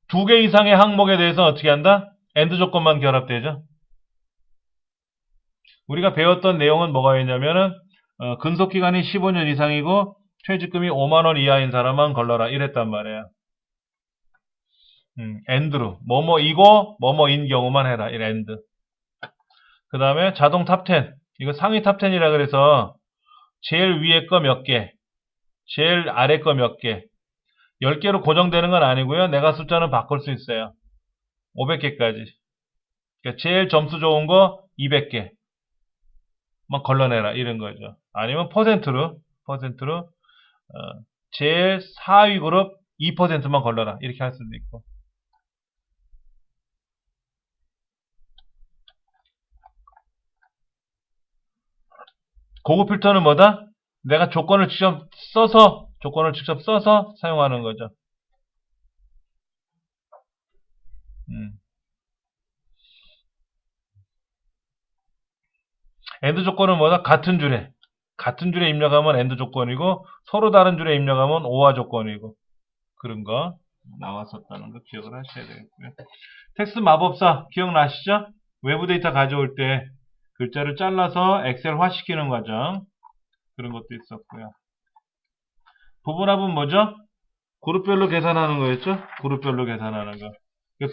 Speaker 1: 두 개 이상의 항목에 대해서 어떻게 한다? AND 조건만 결합되죠. 우리가 배웠던 내용은 뭐가 있냐면은 근속기간이 15년 이상이고 퇴직금이 5만원 이하인 사람만 걸러라 이랬단 말이에요. AND로 뭐뭐이고 뭐뭐인 경우만 해라. 이 AND. 그 다음에 자동 탑10. 이거 상위 탑10이라 그래서 제일 위에 거 몇 개, 제일 아래 거 몇 개, 10개로 고정되는 건 아니고요. 내가 숫자는 바꿀 수 있어요. 500개까지. 그러니까 제일 점수 좋은 거 200개. 만 걸러내라 이런 거죠. 아니면 퍼센트로 제일 하위 그룹 2%만 걸러라 이렇게 할 수도 있고. 고급 필터는 뭐다? 내가 조건을 직접 써서 사용하는 거죠. AND 조건은 뭐다? 같은 줄에 입력하면 AND 조건이고 서로 다른 줄에 입력하면 OR 조건이고 그런 거 나왔었다는 거 기억을 하셔야 되겠고요. 텍스트 마법사 기억나시죠? 외부 데이터 가져올 때 글자를 잘라서 엑셀화 시키는 과정 그런 것도 있었고요. 부분합은 뭐죠? 그룹별로 계산하는 거였죠? 그룹별로 계산하는 거.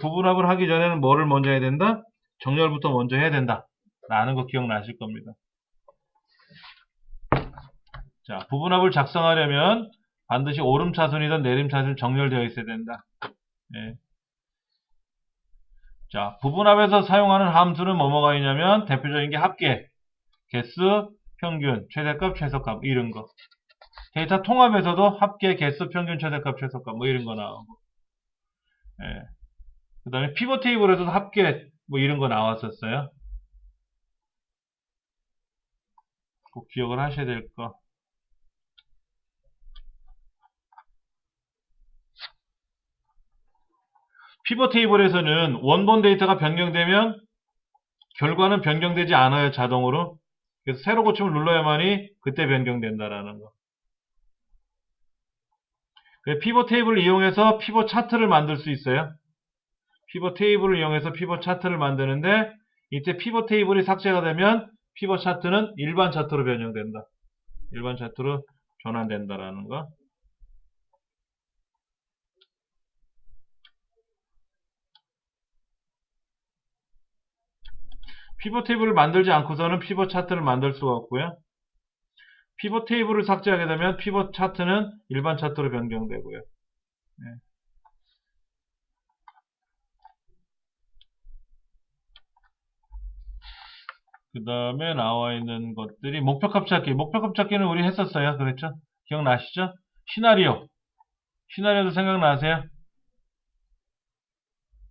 Speaker 1: 부분합을 하기 전에는 뭐를 먼저 해야 된다? 정렬부터 먼저 해야 된다. 라는 거 기억나실 겁니다. 자, 부분합을 작성하려면 반드시 오름차순이든 내림차순 정렬되어 있어야 된다. 예. 자, 부분합에서 사용하는 함수는 뭐뭐가 있냐면 대표적인 게 합계, 개수, 평균, 최대값, 최소값 이런 거. 데이터 통합에서도 합계, 개수, 평균, 최대값, 최소값 뭐 이런 거 나오고. 예. 그 다음에 피벗 테이블에서도 합계 뭐 이런 거 나왔었어요. 꼭 기억을 하셔야 될 거. 피벗 테이블에서는 원본 데이터가 변경되면 결과는 변경되지 않아요. 자동으로. 그래서 새로 고침을 눌러야만이 그때 변경된다라는 거. 피벗 테이블을 이용해서 피벗 차트를 만들 수 있어요. 피벗 테이블을 이용해서 피벗 차트를 만드는데 이때 피벗 테이블이 삭제가 되면 피벗 차트는 일반 차트로 변형된다. 일반 차트로 전환된다라는 거. 피벗 테이블을 만들지 않고서는 피벗 차트를 만들 수가 없고요. 피벗 테이블을 삭제하게 되면 피벗 차트는 일반 차트로 변경되고요. 네. 그 다음에 나와 있는 것들이 목표값 찾기. 목표값 찾기는 우리 했었어요. 그랬죠? 기억나시죠? 시나리오. 시나리오도 생각나세요?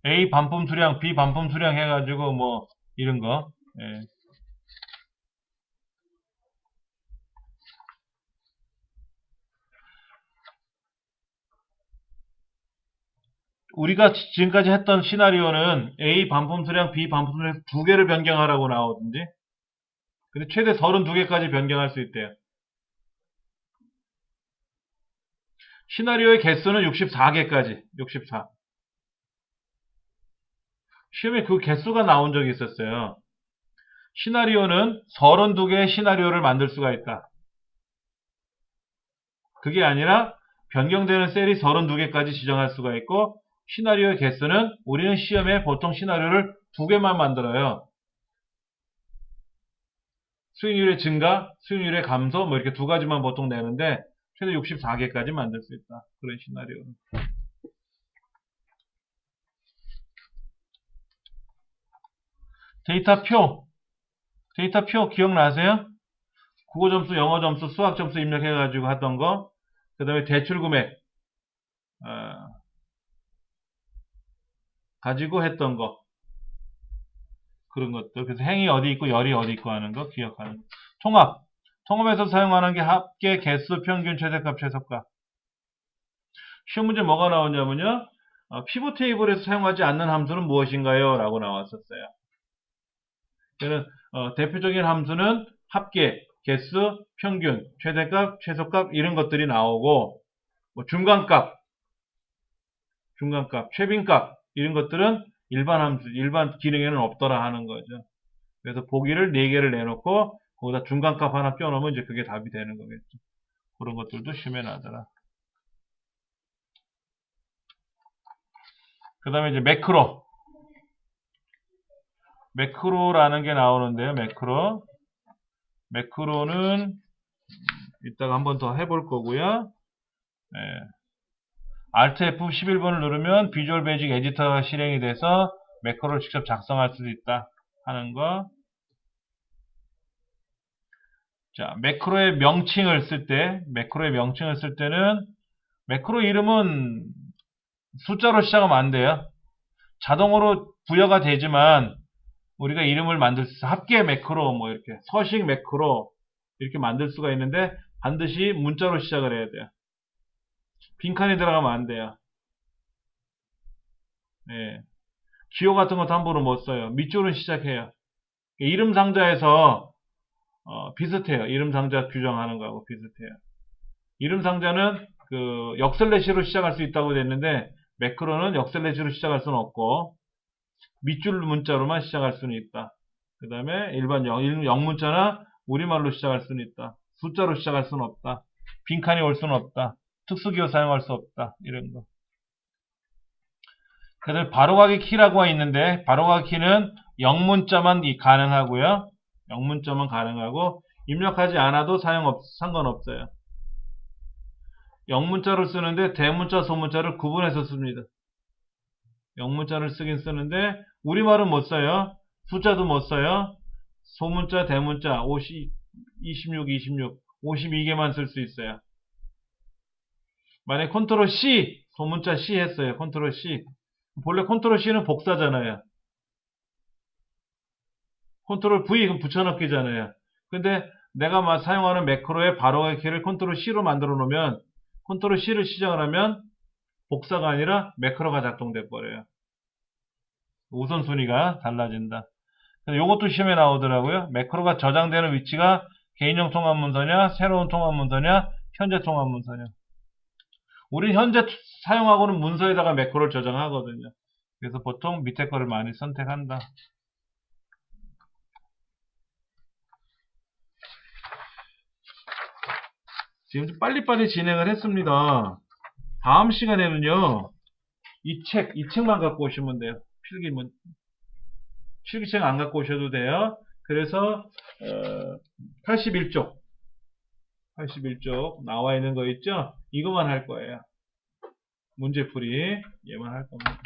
Speaker 1: A 반품 수량, B 반품 수량 해가지고 뭐 이런 거. 예. 우리가 지금까지 했던 시나리오는 A 반품 수량, B 반품 수량 두 개를 변경하라고 나오든지. 근데 최대 32개까지 변경할 수 있대요. 시나리오의 개수는 64개까지. 64. 시험에 그 개수가 나온 적이 있었어요. 시나리오는 32개의 시나리오를 만들 수가 있다. 그게 아니라 변경되는 셀이 32개까지 지정할 수가 있고 시나리오의 개수는 우리는 시험에 보통 시나리오를 2개만 만들어요. 수익률의 증가, 수익률의 감소 뭐 이렇게 두 가지만 보통 내는데 최대 64개까지 만들 수 있다. 그런 시나리오는. 데이터표 기억나세요? 국어 점수, 영어 점수, 수학 점수 입력해가지고 하던 거. 그 다음에 대출 금액 가지고 했던 거. 그런 것들. 그래서 행이 어디 있고 열이 어디 있고 하는 거 기억하는 거. 통합에서 사용하는 게 합계, 개수, 평균, 최대값, 최소값. 시험 문제 뭐가 나오냐면요. 피벗 테이블에서 사용하지 않는 함수는 무엇인가요? 라고 나왔었어요. 그래서 대표적인 함수는 합계, 개수, 평균, 최대값, 최소값 이런 것들이 나오고 뭐 중간값, 최빈값 이런 것들은 일반 함수, 일반 기능에는 없더라 하는 거죠. 그래서 보기를 4개를 내놓고 거기다 중간값 하나 껴놓으면 이제 그게 답이 되는 거겠죠. 그런 것들도 시험에 나더라. 그 다음에 이제 매크로라는 게 나오는데요. 매크로는 이따가 한 번 더 해볼 거고요. 네. Alt F11번을 누르면 비주얼 베이직 에디터가 실행이 돼서 매크로를 직접 작성할 수도 있다 하는 거. 자, 매크로의 명칭을 쓸 때는 매크로 이름은 숫자로 시작하면 안 돼요. 자동으로 부여가 되지만 우리가 이름을 만들 수 있어. 합계 매크로 뭐 이렇게 서식 매크로 이렇게 만들 수가 있는데 반드시 문자로 시작을 해야 돼요. 빈칸이 들어가면 안 돼요. 예. 기호 같은 것도 함부로 못 써요. 밑줄은 시작해요. 이름 상자에서 비슷해요. 이름 상자 규정하는 거하고 비슷해요. 이름 상자는 그 역슬래시로 시작할 수 있다고 됐는데 매크로는 역슬래시로 시작할 수는 없고 밑줄 문자로만 시작할 수는 있다. 그 다음에 일반 영문자나 우리말로 시작할 수는 있다. 숫자로 시작할 수는 없다. 빈칸이 올 수는 없다. 특수기호 사용할 수 없다. 이런 거. 그다음에 바로가기 키라고 있는데 바로가기 키는 영문자만 가능하고요. 영문자만 가능하고 입력하지 않아도 상관없어요. 영문자를 쓰는데 대문자, 소문자를 구분해서 씁니다. 영문자를 쓰긴 쓰는데 우리말은 못 써요. 숫자도 못 써요. 소문자, 대문자 26, 52개만 쓸 수 있어요. 만약에 컨트롤 C, 소문자 C 했어요. 컨트롤 C. 본래 컨트롤 C는 복사잖아요. 컨트롤 V 그럼 붙여넣기잖아요. 근데 내가 사용하는 매크로의 바로가기 키를 컨트롤 C로 만들어 놓으면 컨트롤 C를 시작을 하면 복사가 아니라 매크로가 작동돼 버려요. 우선순위가 달라진다. 요것도 시험에 나오더라고요. 매크로가 저장되는 위치가 개인용 통합 문서냐, 새로운 통합 문서냐, 현재 통합 문서냐. 우리 현재 사용하고는 문서에다가 매크로를 저장하거든요. 그래서 보통 밑에 거를 많이 선택한다. 지금 좀 빨리빨리 진행을 했습니다. 다음 시간에는요, 이 책만 갖고 오시면 돼요. 필기책 안 갖고 오셔도 돼요. 그래서, 81쪽 나와 있는 거 있죠? 이거만 할 거예요. 문제풀이, 얘만 할 겁니다.